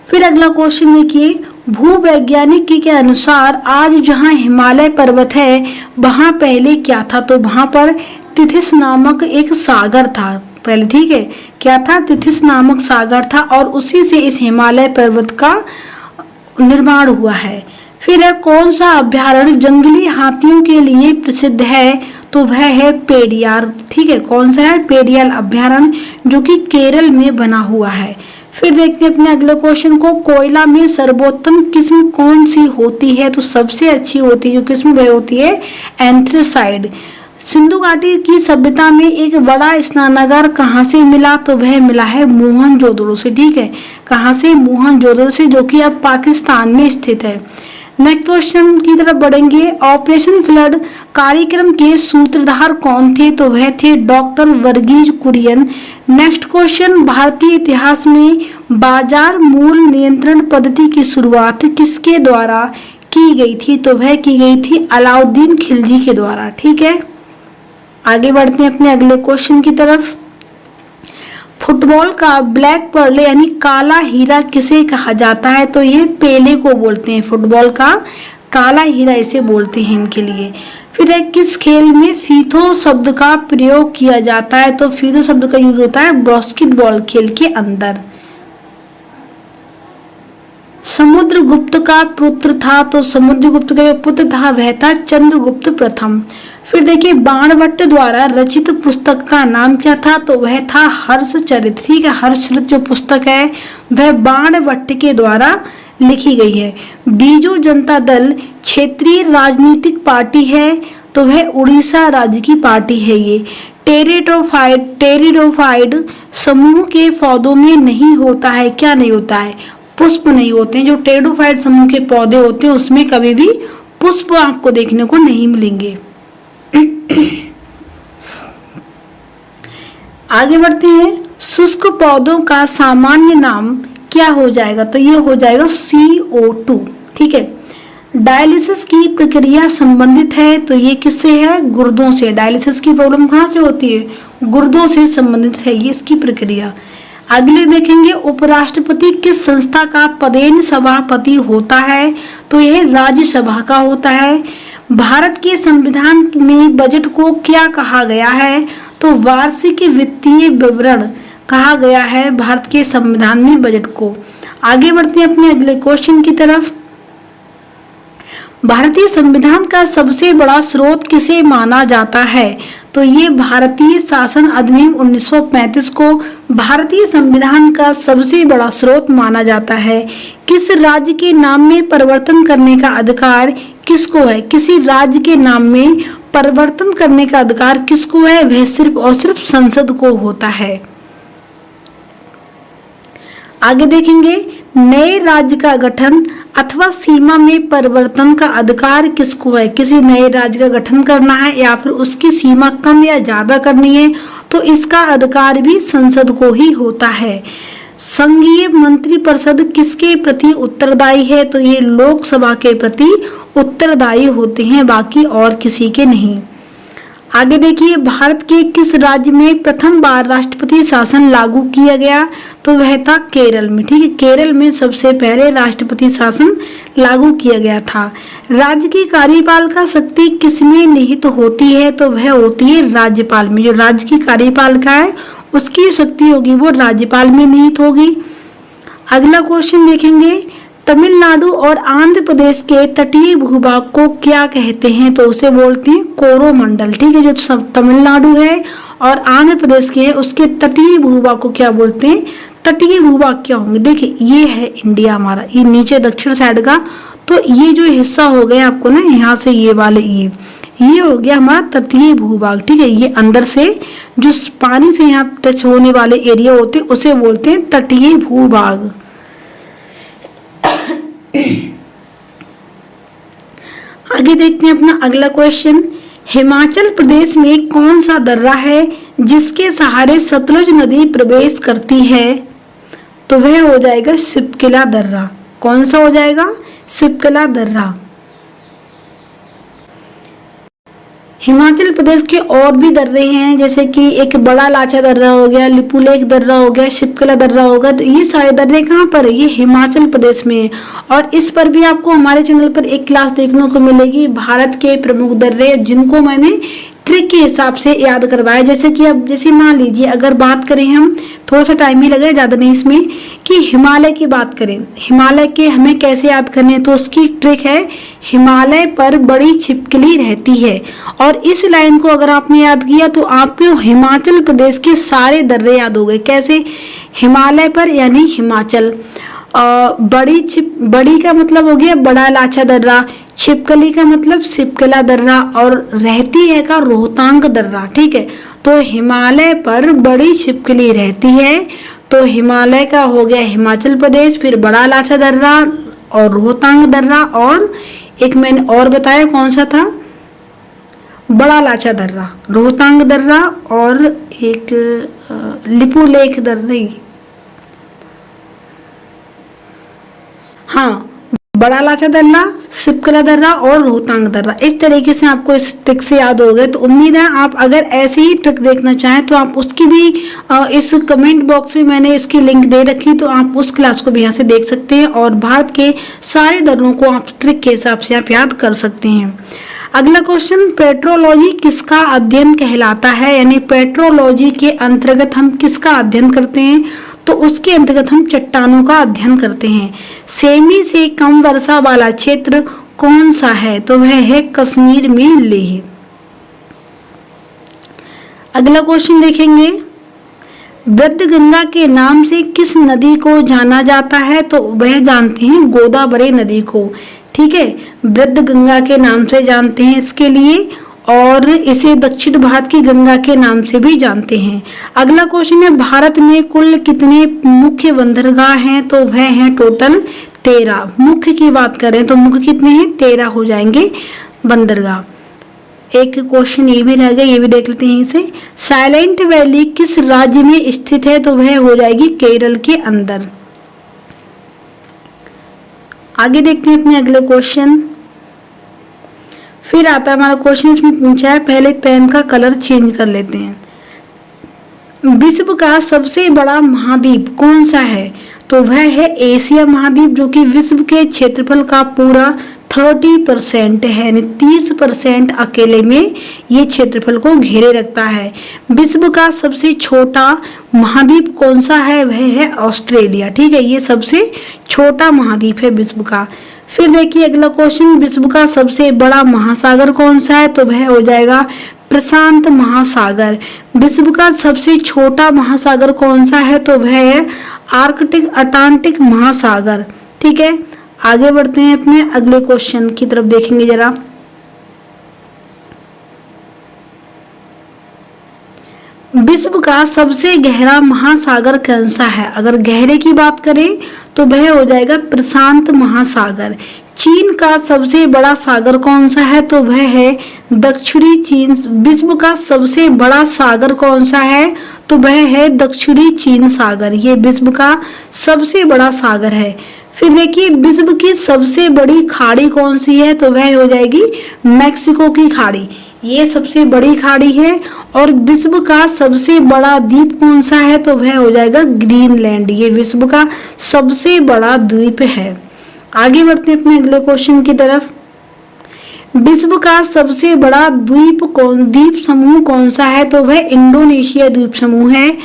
फिर अगला क्वेश्चन देखिए, भूवैज्ञानिक के अनुसार आज जहां हिमालय पर्वत है वहां पहले क्या था? तो वहां पर तिथिस नामक एक सागर था पहले। ठीक है, क्या था? तिथिस नामक सागर था और उसी से इस हिमालय पर्वत का निर्माण हुआ है। फिर कौन सा अभ्यारण्य जंगली हाथियों के लिए प्रसिद्ध है? तो वह है पेरियार। ठीक है, कौन सा है? पेरियार अभ्यारण्य, जो कि केरल में बना हुआ है। फिर देखते हैं अपने अगले क्वेश्चन को, कोयला में सर्वोत्तम किस्म कौन सी होती है? तो सबसे अच्छी होती है जो किस्म वह होती है एंथ्रेसाइड। सिंधु घाटी की सभ्यता में एक बड़ा स्नानागार कहाँ से मिला? तो वह मिला है मोहनजोदड़ो से। ठीक है, कहाँ से? मोहनजोदड़ो से, जो कि अब पाकिस्तान में स्थित है। नेक्स्ट क्वेश्चन की तरफ बढ़ेंगे, ऑपरेशन फ्लड कार्यक्रम के सूत्रधार कौन थे? तो वह थे doctor Verghese Kurien. Next question, भारतीय इतिहास में बाजार मूल्य नियंत्रण पद्धति की शुरुआत किसके द्वारा की गई थी? तो वह की गई थी अलाउद्दीन खिलजी के द्वारा। ठीक है, आगे बढ़ते हैं अपने अगले क्वेश्चन की तरफ, फुटबॉल का ब्लैक पर्ल यानी काला हीरा किसे कहा जाता है? तो ये पेले को बोलते हैं, फुटबॉल का काला हीरा इसे बोलते हैं इनके लिए। फिर किस खेल में फीथो शब्द का प्रयोग किया जाता है? तो फीथो शब्द का यूज होता है बास्केटबॉल खेल के अंदर। समुद्रगुप्त का पुत्र था, तो समुद्रगुप्त का पुत्र था वह था चंद्रगुप्त प्रथम। फिर देखिए बाणभट्ट द्वारा रचित पुस्तक का नाम क्या था? तो वह था हर्षचरित। ठीक है, हर्षचरित जो पुस्तक है वह बाणभट्ट के द्वारा लिखी गई है। बीजू जनता दल क्षेत्रीय राजनीतिक पार्टी है, तो वह उड़ीसा राज्य की पार्टी है। ये टेरिडोफाइड समूह के पौधों में नहीं होता है। क्या नहीं होता है? पुष्प नहीं होते हैं। जो टेरिडोफाइट समूह के पौधे होते हैं उसमें कभी भी पुष्प आपको देखने को नहीं मिलेंगे। आगे बढ़ते हैं। शुष्क पौधों का सामान्य नाम क्या हो जाएगा? तो ये हो जाएगा CO2। ठीक है। डायलिसिस की प्रक्रिया संबंधित है, तो ये किससे है? गुर्दों से। डायलिसिस की प्रॉब्लम कहाँ से होती है? गुर्दों से संबंधित है ये इसकी प्रक्रिया। अगले देखेंगे, उपराष्ट्रपति किस संस्था का पदेन सभापति होता है? तो यह राज्यसभा का होता है। भारत के संविधान में बजट को क्या कहा गया है? तो वार्षिक वित्तीय विवरण कहा गया है भारत के संविधान में बजट को। आगे बढ़ते हैं अपने अगले क्वेश्चन की तरफ। भारतीय संविधान का सबसे बड़ा स्रोत किसे माना जाता है? तो ये भारतीय शासन अधिनियम 1935 को भारतीय संविधान का सबसे बड़ा स्रोत माना जाता है। किस राज्य के नाम में परिवर्तन करने का अधिकार किसको है? किसी राज्य के नाम में परिवर्तन करने का अधिकार किसको है? वह सिर्फ और सिर्फ संसद को होता है। आगे देखेंगे, नए राज्य का गठन अथवा सीमा में परिवर्तन का अधिकार किसको है? किसी नए राज्य का गठन करना है या फिर उसकी सीमा कम या ज्यादा करनी है, तो इसका अधिकार भी संसद को ही होता है। संघीय मंत्रिपरिषद किसके प्रति उत्तरदायी है? तो ये लोकसभा के प्रति उत्तरदायी होते हैं, बाकी और किसी के नहीं। आगे देखिए, भारत के किस राज्य में प्रथम बार राष्ट्रपति शासन लागू किया गया? तो वह था केरल में। ठीक है, केरल में सबसे पहले राष्ट्रपति शासन लागू किया गया था। राज्य की कार्यपालिका शक्ति किसमें निहित होती है? तो वह होती है राज्यपाल में। जो राज्य की कार्यपालिका है उसकी शक्ति होगी वो राज्यपाल में निहित होगी। अगला क्वेश्चन देखेंगे, तमिलनाडु और आंध्र प्रदेश के तटीय भूभाग को क्या कहते हैं? तो उसे बोलते हैं कोरोमंडल। ठीक है, जो तमिलनाडु है और आंध्र प्रदेश के है उसके तटीय भूभाग को क्या बोलते हैं? तटीय भूभाग क्या होंगे? देखिए, ये है इंडिया हमारा, ये नीचे दक्षिण साइड का, तो ये जो हिस्सा हो गया आपको ना, यहाँ से ये वाले ये हो गया हमारा तटीय भूभाग। ठीक है, ये अंदर से जो पानी से यहाँ टच होने वाले एरिया होते हैं उसे बोलते हैं तटीय भूभाग। आगे देखते हैं अपना अगला क्वेश्चन, हिमाचल प्रदेश में कौन सा दर्रा है जिसके सहारे सतलुज नदी प्रवेश करती है? तो वह हो जाएगा शिपकिला दर्रा। कौन सा हो जाएगा? शिपकिला दर्रा। हिमाचल प्रदेश के और भी दर्रे हैं, जैसे कि एक बड़ा लाचा दर्रा हो गया, लिपुलेख दर्रा हो गया, शिपकिला दर्रा होगा। तो ये सारे दर्रे कहाँ पर है? ये हिमाचल प्रदेश में है। और इस पर भी आपको हमारे चैनल पर एक क्लास देखने को मिलेगी, भारत के प्रमुख दर्रे, जिनको मैंने ट्रिक के हिसाब से याद करवाया। जैसे कि अब जैसे मान लीजिए अगर बात करें, हम थोड़ा सा टाइम ही लगे, ज़्यादा नहीं इसमें, कि हिमालय की बात करें, हिमालय के हमें कैसे याद करने हैं, तो उसकी ट्रिक है, हिमालय पर बड़ी छिपकली रहती है। और इस लाइन को अगर आपने याद किया तो आपको हिमाचल प्रदेश के सारे दर्रे याद हो गए। कैसे? हिमालय पर यानी हिमाचल, बड़ी का मतलब हो गया बड़ा लाचा दर्रा, छिपकली का मतलब शिपकिला दर्रा, और रहती है का रोहतांग दर्रा। ठीक है, तो हिमालय पर बड़ी छिपकली रहती है, तो हिमालय का हो गया हिमाचल प्रदेश, फिर बड़ा लाचा दर्रा और रोहतांग दर्रा, और एक मैंने और बताया कौन सा था? बड़ा लाचा दर्रा, रोहतांग दर्रा, और एक लिपुलेख दर्रा, हाँ, बड़ा लाचा दर्रा, शिपकिला दर्रा और रोहतांग दर्रा। इस तरीके से आपको इस ट्रिक से याद हो गए। तो उम्मीद है आप अगर ऐसी ही ट्रिक देखना चाहें तो आप उसकी भी इस कमेंट बॉक्स में मैंने इसकी लिंक दे रखी, तो आप उस क्लास को भी यहाँ से देख सकते हैं और भारत के सारे दर्रों को आप ट्रिक के हिसाब से आप याद कर सकते हैं। अगला क्वेश्चन, पेट्रोलॉजी किसका अध्ययन कहलाता है? यानी पेट्रोलॉजी के अंतर्गत हम किसका अध्ययन करते हैं? तो उसके अंतर्गत हम चट्टानों का अध्ययन करते हैं। सेमी से कम वर्षा वाला क्षेत्र कौन सा है? तो वह है कश्मीर में लेह। अगला क्वेश्चन देखेंगे, वृद्ध गंगा के नाम से किस नदी को जाना जाता है? तो वह जानते हैं गोदावरी नदी को। ठीक है, वृद्ध गंगा के नाम से जानते हैं इसके लिए। और इसे दक्षिण भारत की गंगा के नाम से भी जानते हैं। अगला क्वेश्चन है, भारत में कुल कितने मुख्य बंदरगाह हैं? तो वह हैं टोटल 13। मुख्य की बात करें तो मुख्य कितने हैं? 13 हो जाएंगे बंदरगाह। एक क्वेश्चन ये भी रह गया, ये भी देख लेते हैं इसे। साइलेंट वैली किस राज्य में स्थित है? तो वह हो जाएगी केरल के अंदर। आगे देखते हैं अपने अगले क्वेश्चन। फिर आता है हमारा क्वेश्चन, इसमें पूछा है, पहले पेन का कलर चेंज कर लेते हैं। विश्व का सबसे बड़ा महाद्वीप कौन सा है? तो वह है एशिया महाद्वीप, जो कि विश्व के क्षेत्रफल का पूरा 30% है, यानी 30% अकेले में ये क्षेत्रफल को घेरे रखता है। विश्व का सबसे छोटा महाद्वीप कौन सा है? वह है ऑस्ट्रेलिया। ठीक है, ये सबसे छोटा महाद्वीप है विश्व का। फिर देखिए अगला क्वेश्चन, विश्व का सबसे बड़ा महासागर कौन सा है? तो वह हो जाएगा प्रशांत महासागर। विश्व का सबसे छोटा महासागर कौन सा है? तो वह है अटलांटिक महासागर। ठीक है, आगे बढ़ते हैं अपने अगले क्वेश्चन की तरफ, देखेंगे जरा। विश्व का सबसे गहरा महासागर कौन सा है? अगर गहरे की बात करें तो वह हो जाएगा प्रशांत महासागर। चीन का सबसे बड़ा सागर कौन सा है? तो वह है दक्षिणी चीन। विश्व का सबसे बड़ा सागर कौन सा है? तो वह है दक्षिणी चीन सागर। ये विश्व का सबसे बड़ा सागर है। फिर देखिए विश्व की सबसे बड़ी खाड़ी कौन सी है? तो वह हो जाएगी मैक्सिको की खाड़ी। ये सबसे बड़ी खाड़ी है। और विश्व का सबसे बड़ा द्वीप कौन सा है? तो वह हो जाएगा ग्रीनलैंड। ये विश्व का सबसे बड़ा द्वीप है। आगे बढ़ते हैं अपने अगले क्वेश्चन की तरफ। विश्व का सबसे बड़ा द्वीप समूह कौन सा है? तो वह इंडोनेशिया द्वीप समूह है।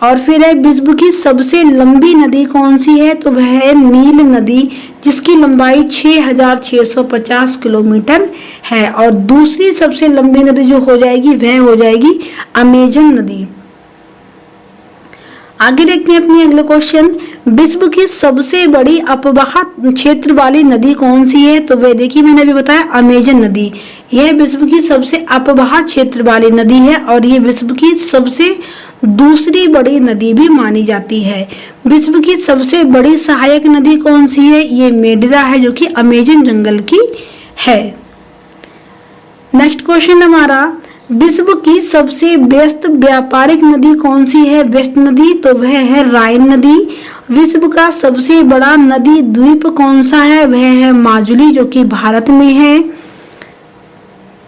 और फिर है विश्व की सबसे लंबी नदी कौन सी है? तो वह है नील नदी, जिसकी लंबाई 6650 किलोमीटर है। और दूसरी सबसे लंबी नदी जो हो जाएगी वह हो जाएगी अमेजन नदी। आगे देखते हैं अपने अगले क्वेश्चन, विश्व की सबसे बड़ी अपवाह क्षेत्र वाली नदी कौन सी है? तो वह देखिए मैंने अभी बताया अमेजन नदी। यह विश्व की सबसे अपवाह क्षेत्र वाली नदी है और ये विश्व की सबसे दूसरी बड़ी नदी भी मानी जाती है। विश्व की सबसे बड़ी सहायक नदी कौन सी है? ये मेडरा है, जो कि अमेजन जंगल की है। नेक्स्ट क्वेश्चन हमारा, विश्व की सबसे व्यस्त व्यापारिक नदी कौन सी है? व्यस्त नदी तो वह है राइन नदी। विश्व का सबसे बड़ा नदी द्वीप कौन सा है? वह है माजुली, जो कि भारत में है।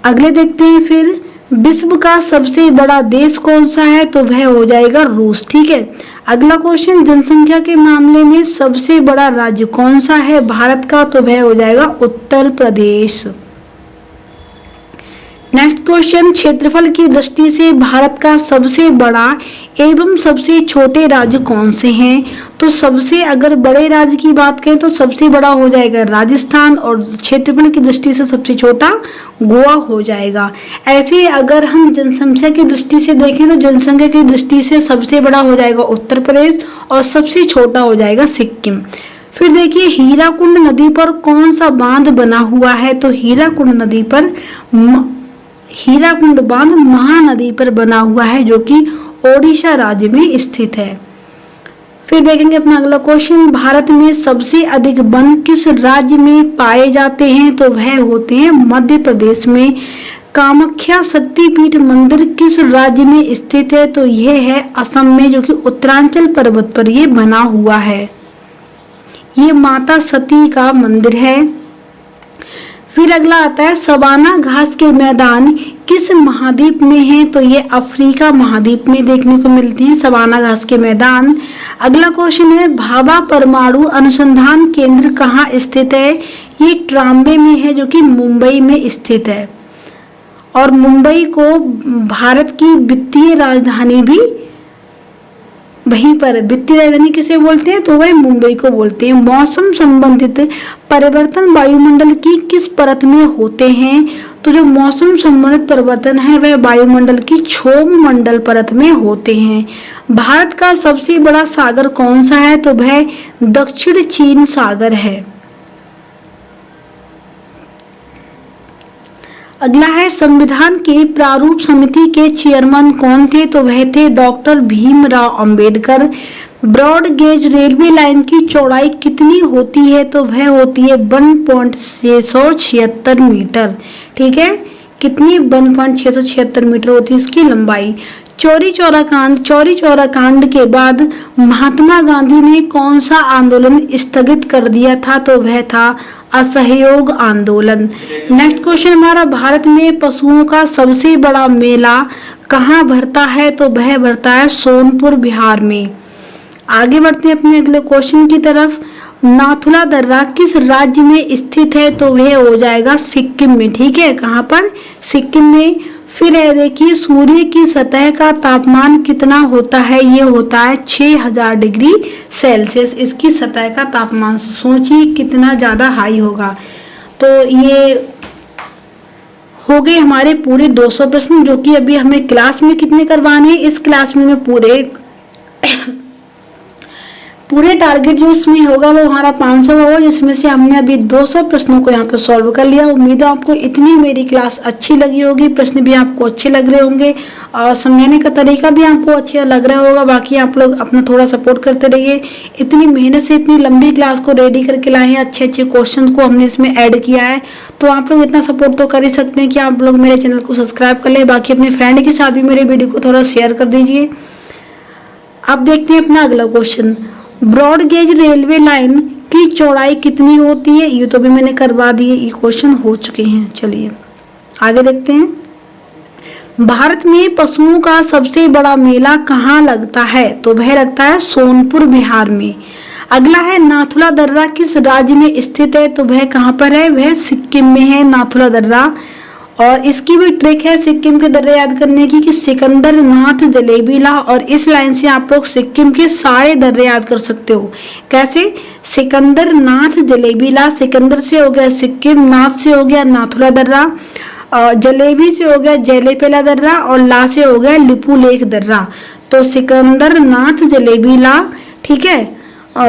अगले देखते हैं फिर, विश्व का सबसे बड़ा देश कौन सा है? तो वह हो जाएगा रूस। ठीक है, अगला क्वेश्चन, जनसंख्या के मामले में सबसे बड़ा राज्य कौन सा है भारत का? तो वह हो जाएगा उत्तर प्रदेश। नेक्स्ट क्वेश्चन, क्षेत्रफल की दृष्टि से भारत का सबसे बड़ा एवं सबसे छोटे राज्य कौन से हैं? तो सबसे अगर बड़े राज्य की बात करें तो सबसे बड़ा हो जाएगा राजस्थान और क्षेत्रफल की दृष्टि से सबसे छोटा गोवा हो जाएगा। ऐसे अगर हम जनसंख्या की दृष्टि से देखें तो जनसंख्या की दृष्टि से सबसे बड़ा हो जाएगा उत्तर प्रदेश और सबसे छोटा हो जाएगा सिक्किम। फिर देखिए हीराकुंड नदी पर कौन सा बांध बना हुआ है? तो हीराकुंड नदी पर हीराकुंड बांध महानदी पर बना हुआ है, जो कि ओडिशा राज्य में स्थित है। फिर देखेंगे अपना अगला क्वेश्चन, भारत में सबसे अधिक वन किस राज्य में पाए जाते हैं? तो वह होते हैं मध्य प्रदेश में। कामाख्या शक्तिपीठ मंदिर किस राज्य में स्थित है? तो यह है असम में, जो कि उत्तरांचल पर्वत पर यह बना हुआ है। ये माता सती का मंदिर है। फिर अगला आता है, सवाना घास के मैदान किस महाद्वीप में है? तो ये अफ्रीका महाद्वीप में देखने को मिलते हैं सवाना घास के मैदान। अगला क्वेश्चन है, भाभा परमाणु अनुसंधान केंद्र कहाँ स्थित है? ये ट्राम्बे में है, जो कि मुंबई में स्थित है। और मुंबई को भारत की वित्तीय राजधानी भी वहीं पर, वित्तीय राजधानी किसे बोलते हैं? तो वह मुंबई को बोलते हैं। मौसम संबंधित परिवर्तन वायुमंडल की किस परत में होते हैं? तो जो मौसम संबंधित परिवर्तन है वह वायुमंडल की क्षोभ मंडल परत में होते हैं। भारत का सबसे बड़ा सागर कौन सा है? तो वह दक्षिण चीन सागर है। अगला है संविधान के प्रारूप समिति के चेयरमैन कौन थे? तो वह थे doctor Bhimrao Ambedkar. Broad gauge railway line की चौड़ाई कितनी होती है? तो वह होती है 1.676 मीटर। ठीक है, कितनी? 1.676 मीटर होती है इसकी लंबाई। चौरी चौरा कांड के बाद महात्मा गांधी ने कौन सा आंदोलन स्थगित कर दिया था? तो वह था असहयोग आंदोलन। नेक्स्ट क्वेश्चन हमारा, भारत में पशुओं का सबसे बड़ा मेला कहाँ भरता है? तो वह भरता है सोनपुर, बिहार में। आगे बढ़ते हैं अपने अगले क्वेश्चन की तरफ। नाथुला दर्रा किस राज्य में स्थित है? तो वह हो जाएगा सिक्किम में। ठीक है, कहाँ पर? सिक्किम में। फिर है देखिए, सूर्य की सतह का तापमान कितना होता है? ये होता है 6000 डिग्री सेल्सियस। इसकी सतह का तापमान सोचिए कितना ज्यादा हाई होगा। तो ये हो गए हमारे पूरे 200 प्रश्न, जो कि अभी हमें क्लास में कितने करवाने हैं? इस क्लास में पूरे टारगेट जो इसमें होगा वो हमारा 500 होगा, जिसमें से हमने अभी 200 प्रश्नों को यहाँ पे सॉल्व कर लिया। उम्मीद है आपको इतनी मेरी क्लास अच्छी लगी होगी, प्रश्न भी आपको अच्छे लग रहे होंगे और समझाने का तरीका भी आपको अच्छा लग रहा होगा। बाकी आप लोग अपना थोड़ा सपोर्ट करते रहिए। इतनी मेहनत से इतनी लंबी क्लास को रेडी करके लाए हैं, अच्छे अच्छे क्वेश्चन को हमने इसमें ऐड किया है, तो आप लोग इतना सपोर्ट तो कर ही सकते हैं कि आप लोग मेरे चैनल को सब्सक्राइब कर ले। बाकी अपने फ्रेंड के साथ भी मेरे वीडियो को थोड़ा शेयर कर दीजिए। अब देखते हैं अपना अगला question. Broad gauge railway line की चौड़ाई कितनी होती है? ये तो भी मैंने करवा दिए, ये क्वेश्चन हो चुके हैं। चलिए आगे देखते हैं। भारत में पशुओं का सबसे बड़ा मेला कहाँ लगता है? तो वह लगता है सोनपुर, बिहार में। अगला है, नाथुला दर्रा किस राज्य में स्थित है? तो वह कहाँ पर है? वह सिक्किम में है, नाथुला दर्रा। और इसकी भी ट्रिक है सिक्किम के दर्रे याद करने की कि सिकंदर नाथ जलेबीला, और इस लाइन से आप लोग सिक्किम के सारे दर्रे याद कर सकते हो। कैसे? सिकंदर नाथ जलेबीला, सिकंदर से हो गया सिक्किम, नाथ से हो गया नाथुला दर्रा, जलेबी से हो गया जेलेपेला दर्रा, और ला से हो गया लिपुलेख दर्रा। तो सिकंदर नाथ जलेबीला, ठीक है,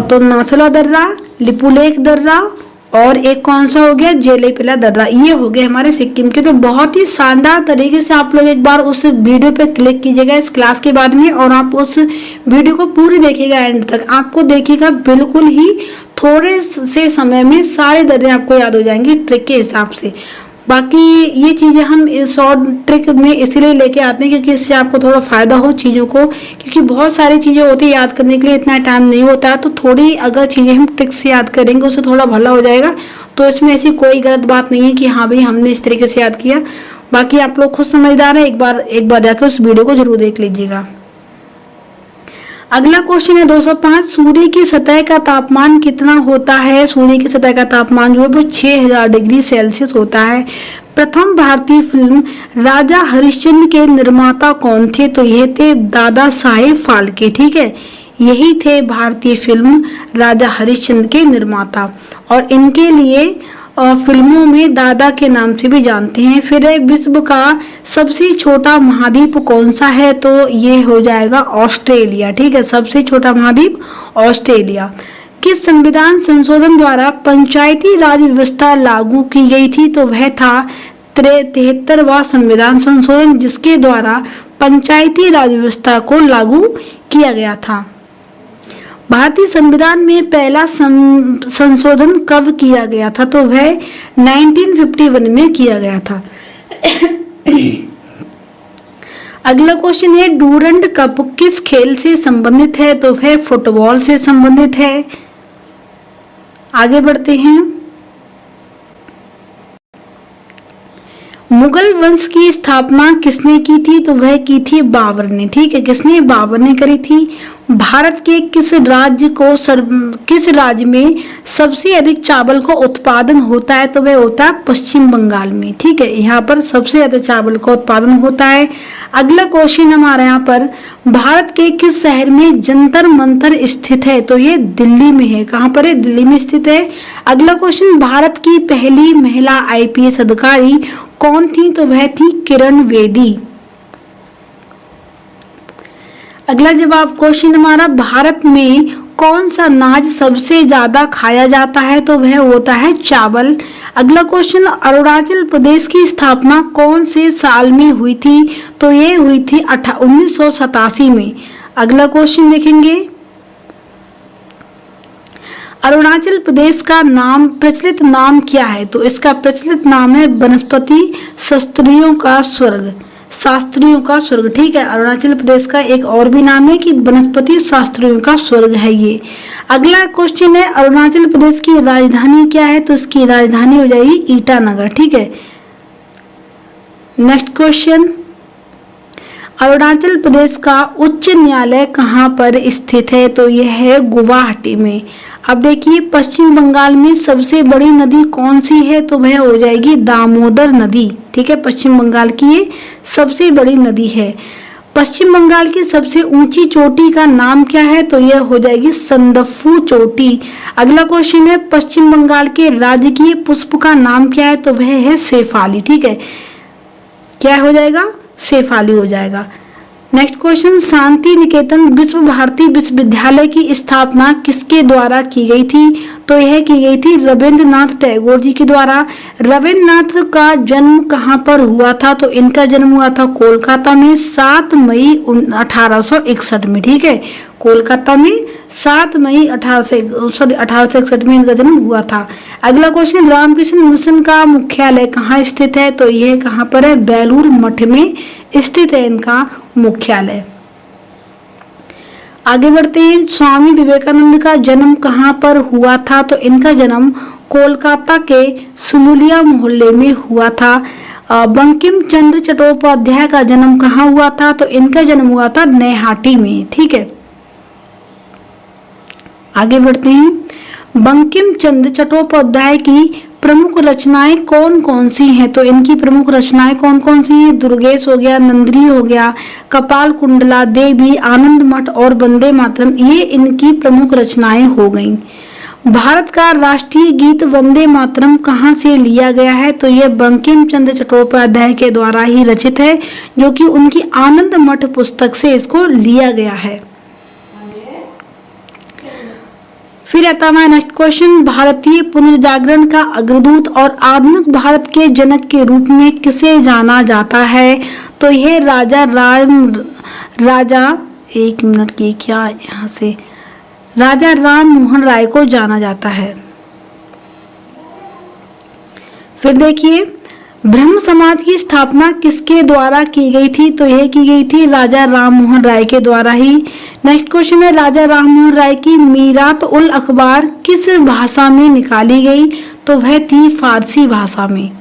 तो नाथुला दर्रा, लिपुलेख दर्रा, और एक कौन सा हो गया? जेलेपेला दर्रा। ये हो गए हमारे सिक्किम के। तो बहुत ही शानदार तरीके से आप लोग एक बार उस वीडियो पे क्लिक कीजिएगा इस क्लास के बाद में, और आप उस वीडियो को पूरी देखिएगा एंड तक। आपको देखिएगा बिल्कुल ही थोड़े से समय में सारे दर्रे आपको याद हो जाएंगे ट्रिक के हिसाब से। बाकी ये चीज़ें हम इस शॉर्ट ट्रिक में इसलिए लेके आते हैं क्योंकि इससे आपको थोड़ा फ़ायदा हो चीज़ों को, क्योंकि बहुत सारी चीज़ें होती है याद करने के लिए इतना टाइम नहीं होता है। तो थोड़ी अगर चीज़ें हम ट्रिक से याद करेंगे उससे थोड़ा भला हो जाएगा। तो इसमें ऐसी कोई गलत बात नहीं है कि हाँ भाई हमने इस तरीके से याद किया। बाकी आप लोग खुद समझदार है, एक बार जाकर उस वीडियो को जरूर देख लीजिएगा। अगला क्वेश्चन है 205। सूर्य की सतह का तापमान कितना होता है? सूर्य की सतह का तापमान जो है वो 6000 डिग्री सेल्सियस होता है। प्रथम भारतीय फिल्म राजा हरिश्चंद्र के निर्माता कौन थे? तो ये थे दादा साहेब फाल्के। ठीक है, यही थे भारतीय फिल्म राजा हरिश्चंद्र के निर्माता, और इनके लिए फिल्मों में दादा के नाम से भी जानते हैं। फिर विश्व का सबसे छोटा महाद्वीप कौन सा है? तो ये हो जाएगा ऑस्ट्रेलिया। ठीक है, सबसे छोटा महाद्वीप ऑस्ट्रेलिया। किस संविधान संशोधन द्वारा पंचायती राज व्यवस्था लागू की गई थी? तो वह था 73वां संविधान संशोधन, जिसके द्वारा पंचायती राज व्यवस्था को लागू किया गया था। भारतीय संविधान में पहला संशोधन कब किया गया था? तो वह 1951 में किया गया था। अगला क्वेश्चन है, डूरंड कप किस खेल से संबंधित है? तो वह फुटबॉल से संबंधित है। आगे बढ़ते हैं। मुगल वंश की स्थापना किसने की थी? तो वह की थी बाबर ने। ठीक है, किसने? बाबर ने करी थी। भारत के किस राज्य में सबसे अधिक चावल का उत्पादन होता है? तो वह होता है पश्चिम बंगाल में। ठीक है, यहाँ पर सबसे ज्यादा चावल का उत्पादन होता है। अगला क्वेश्चन हमारे यहाँ पर, भारत के किस शहर में जंतर मंतर स्थित है? तो ये दिल्ली में है। कहाँ पर है? दिल्ली में स्थित है। अगला क्वेश्चन, भारत की पहली महिला IPS अधिकारी कौन थी? तो वह थी किरण बेदी। अगला जवाब क्वेश्चन हमारा, भारत में कौन सा अनाज सबसे ज्यादा खाया जाता है? तो वह होता है चावल। अगला क्वेश्चन, अरुणाचल प्रदेश की स्थापना कौन से साल में हुई थी? तो ये हुई थी 1987 में। अगला क्वेश्चन देखेंगे, अरुणाचल प्रदेश का नाम प्रचलित नाम क्या है? तो इसका प्रचलित नाम है वनस्पति शास्त्रियों का स्वर्ग, शास्त्रियों का स्वर्ग। ठीक है, अरुणाचल प्रदेश का एक और भी नाम है कि वनस्पति शास्त्रियों का स्वर्ग है ये। अगला क्वेश्चन है, अरुणाचल प्रदेश की राजधानी क्या है? तो इसकी राजधानी हो जाएगी ईटानगर। ठीक है, नेक्स्ट क्वेश्चन, अरुणाचल प्रदेश का उच्च न्यायालय कहाँ पर स्थित है? तो यह है गुवाहाटी में। अब देखिए, पश्चिम बंगाल में सबसे बड़ी नदी कौन सी है? तो वह हो जाएगी दामोदर नदी। ठीक है, पश्चिम बंगाल की ये सबसे बड़ी नदी है। पश्चिम बंगाल की सबसे ऊंची चोटी का नाम क्या है? तो यह हो जाएगी संदफू चोटी। अगला क्वेश्चन है, पश्चिम बंगाल के राजकीय पुष्प का नाम क्या है? तो वह है शेफाली। ठीक है, क्या हो जाएगा? शेफाली हो जाएगा। नेक्स्ट क्वेश्चन, शांति निकेतन विश्व भारती विश्वविद्यालय की स्थापना किसके द्वारा की गई थी? तो यह की गई थी रविंद्रनाथ टैगोर जी के द्वारा। रविंद्रनाथ का जन्म कहाँ पर हुआ था? तो इनका जन्म हुआ था कोलकाता में 7 मई 1861 में। ठीक है, कोलकाता में 7 मई 1861 में इनका जन्म हुआ था। अगला क्वेश्चन, रामकृष्ण मिशन का मुख्यालय कहाँ स्थित है? तो यह कहाँ पर है? बेलूर मठ में स्थित है इनका मुख्यालय। आगे बढ़ते हैं, स्वामी विवेकानंद का जन्म कहाँ पर हुआ था? तो इनका जन्म कोलकाता के सुमुलिया मोहल्ले में हुआ था। बंकिम चंद्र चट्टोपाध्याय का जन्म कहाँ हुआ था? तो इनका जन्म हुआ था नैहाटी में। ठीक है, आगे बढ़ते हैं, बंकिम चंद्र चट्टोपाध्याय की प्रमुख रचनाएं कौन कौन सी हैं? तो इनकी प्रमुख रचनाएं कौन कौन सी हैं? दुर्गेश हो गया, नंदरी हो गया, कपाल कुंडला देवी, आनंद मठ और वंदे मातरम, ये इनकी प्रमुख रचनाएं हो गईं। भारत का राष्ट्रीय गीत वंदे मातरम कहाँ से लिया गया है? तो यह बंकिम चंद्र चट्टोपाध्याय के द्वारा ही रचित है, जो कि उनकी आनंद मठ पुस्तक से इसको लिया गया है। फिर आता है नेक्स्ट क्वेश्चन, भारतीय पुनर्जागरण का अग्रदूत और आधुनिक भारत के जनक के रूप में किसे जाना जाता है? तो यह राजा राम मोहन राय को जाना जाता है। फिर देखिए, ब्रह्म समाज की स्थापना किसके द्वारा की गई थी? तो यह की गई थी राजा राम मोहन राय के द्वारा ही। नेक्स्ट क्वेश्चन है, राजा राम मोहन राय की मीरात उल अखबार किस भाषा में निकाली गई? तो वह थी फारसी भाषा में।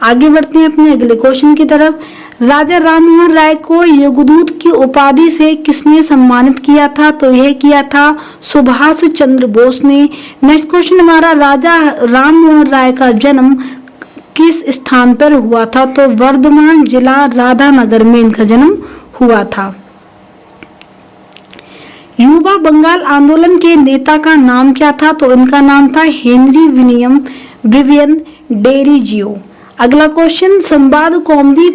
आगे बढ़ते हैं अपने अगले क्वेश्चन की तरफ। राजा राम मोहन राय को युगदूत की उपाधि से किसने सम्मानित किया था? तो यह किया था सुभाष चंद्र बोस ने। नेक्स्ट क्वेश्चन हमारा, राजा राम मोहन राय का जन्म किस स्थान पर हुआ था? तो वर्धमान जिला राधानगर में इनका जन्म हुआ था। युवा बंगाल आंदोलन के नेता का नाम क्या था? तो इनका नाम था हेनरी विवियन डेरिजियो। अगला क्वेश्चन, संवाद कौमुदी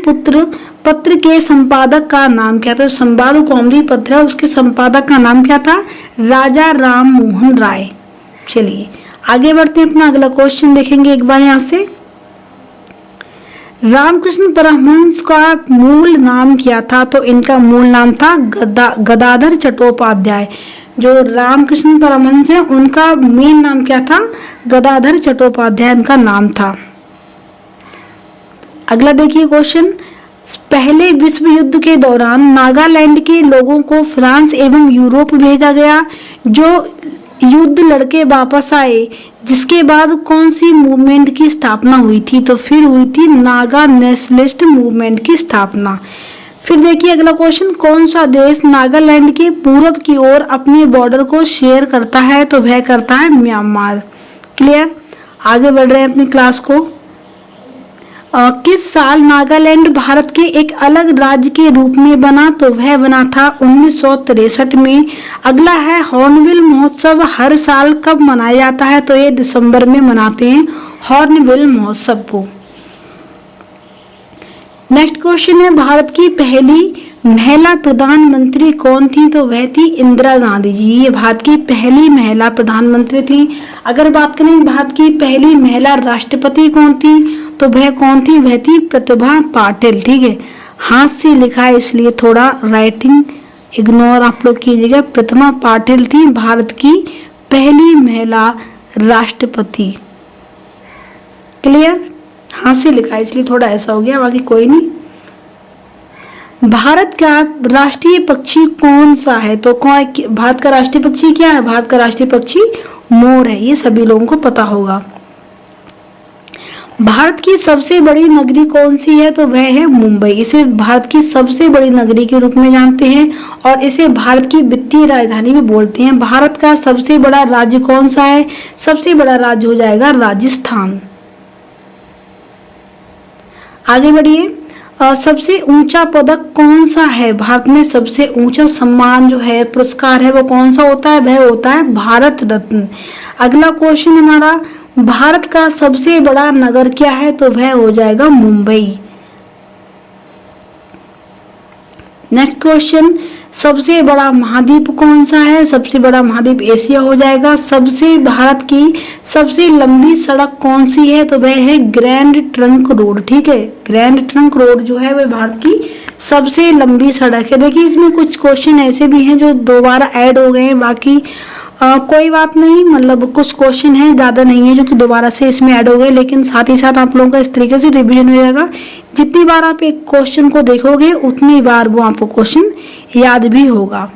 पत्र के संपादक का नाम क्या था? तो संवाद कौमुदी पत्र है, उसके संपादक का नाम क्या था? राजा राम मोहन राय। चलिए आगे बढ़ते हैं, अपना अगला क्वेश्चन देखेंगे एक बार यहाँ से। रामकृष्ण परमहंस का मूल नाम क्या था? तो इनका मूल नाम था गदाधर चट्टोपाध्याय। जो रामकृष्ण परमहंस है उनका मेन नाम क्या था? गदाधर चट्टोपाध्याय इनका नाम था। अगला देखिए क्वेश्चन, पहले विश्व युद्ध के दौरान नागालैंड के लोगों को फ्रांस एवं यूरोप भेजा गया, जो युद्ध लड़के वापस आए, जिसके बाद कौन सी मूवमेंट की स्थापना हुई थी? तो फिर हुई थी नागा नेशनलिस्ट मूवमेंट की स्थापना। फिर देखिए अगला क्वेश्चन, कौन सा देश नागालैंड के पूरब की ओर अपने बॉर्डर को शेयर करता है? तो वह करता है म्यांमार। क्लियर, आगे बढ़ रहे हैं अपनी क्लास को। किस साल नागालैंड भारत के एक अलग राज्य के रूप में बना? तो वह बना था 1963 में। अगला है, हॉर्नबिल महोत्सव हर साल कब मनाया जाता है? तो ये दिसंबर में मनाते हैं हॉर्नबिल महोत्सव को। नेक्स्ट क्वेश्चन है, भारत की पहली महिला प्रधानमंत्री कौन थी? तो वह थी इंदिरा गांधी जी। ये भारत की पहली महिला प्रधानमंत्री थी। अगर बात करें भारत की पहली महिला राष्ट्रपति कौन थी, तो वह कौन थी? वह थी प्रतिभा पाटिल। ठीक है, हाथ से लिखा है इसलिए थोड़ा राइटिंग इग्नोर आप लोग कीजिएगा। प्रतिभा पाटिल थी भारत की पहली महिला राष्ट्रपति। क्लियर? हाथ से लिखा है इसलिए थोड़ा ऐसा हो गया, बाकी कोई नहीं। भारत का राष्ट्रीय पक्षी कौन सा है? तो भारत का राष्ट्रीय पक्षी क्या है? भारत का राष्ट्रीय पक्षी मोर है। ये सभी लोगों को पता होगा। भारत की सबसे बड़ी नगरी कौन सी है? तो वह है मुंबई। इसे भारत की सबसे बड़ी नगरी के रूप में जानते हैं और इसे भारत की वित्तीय राजधानी भी बोलते हैं। भारत का सबसे बड़ा राज्य कौन सा है? सबसे बड़ा राज्य हो जाएगा राजस्थान। आगे बढ़िए। सबसे ऊंचा पदक कौन सा है? भारत में सबसे ऊंचा सम्मान जो है, पुरस्कार है, वो कौन सा होता है? वह होता है भारत रत्न। अगला क्वेश्चन हमारा, भारत का सबसे बड़ा नगर क्या है? तो वह हो जाएगा मुंबई। नेक्स्ट क्वेश्चन, सबसे बड़ा महाद्वीप कौन सा है? सबसे बड़ा महाद्वीप एशिया हो जाएगा। भारत की सबसे लंबी सड़क कौन सी है? तो वह है ग्रैंड ट्रंक रोड। ठीक है, ग्रैंड ट्रंक रोड जो है वह भारत की सबसे लंबी सड़क है। देखिए इसमें कुछ क्वेश्चन ऐसे भी हैं जो दोबारा ऐड हो गए हैं, बाकी कोई बात नहीं, मतलब कुछ क्वेश्चन है, ज़्यादा नहीं है जो कि दोबारा से इसमें ऐड हो गए, लेकिन साथ ही साथ आप लोगों का इस तरीके से रिवीजन हो जाएगा। जितनी बार आप एक क्वेश्चन को देखोगे उतनी बार वो आपको क्वेश्चन याद भी होगा।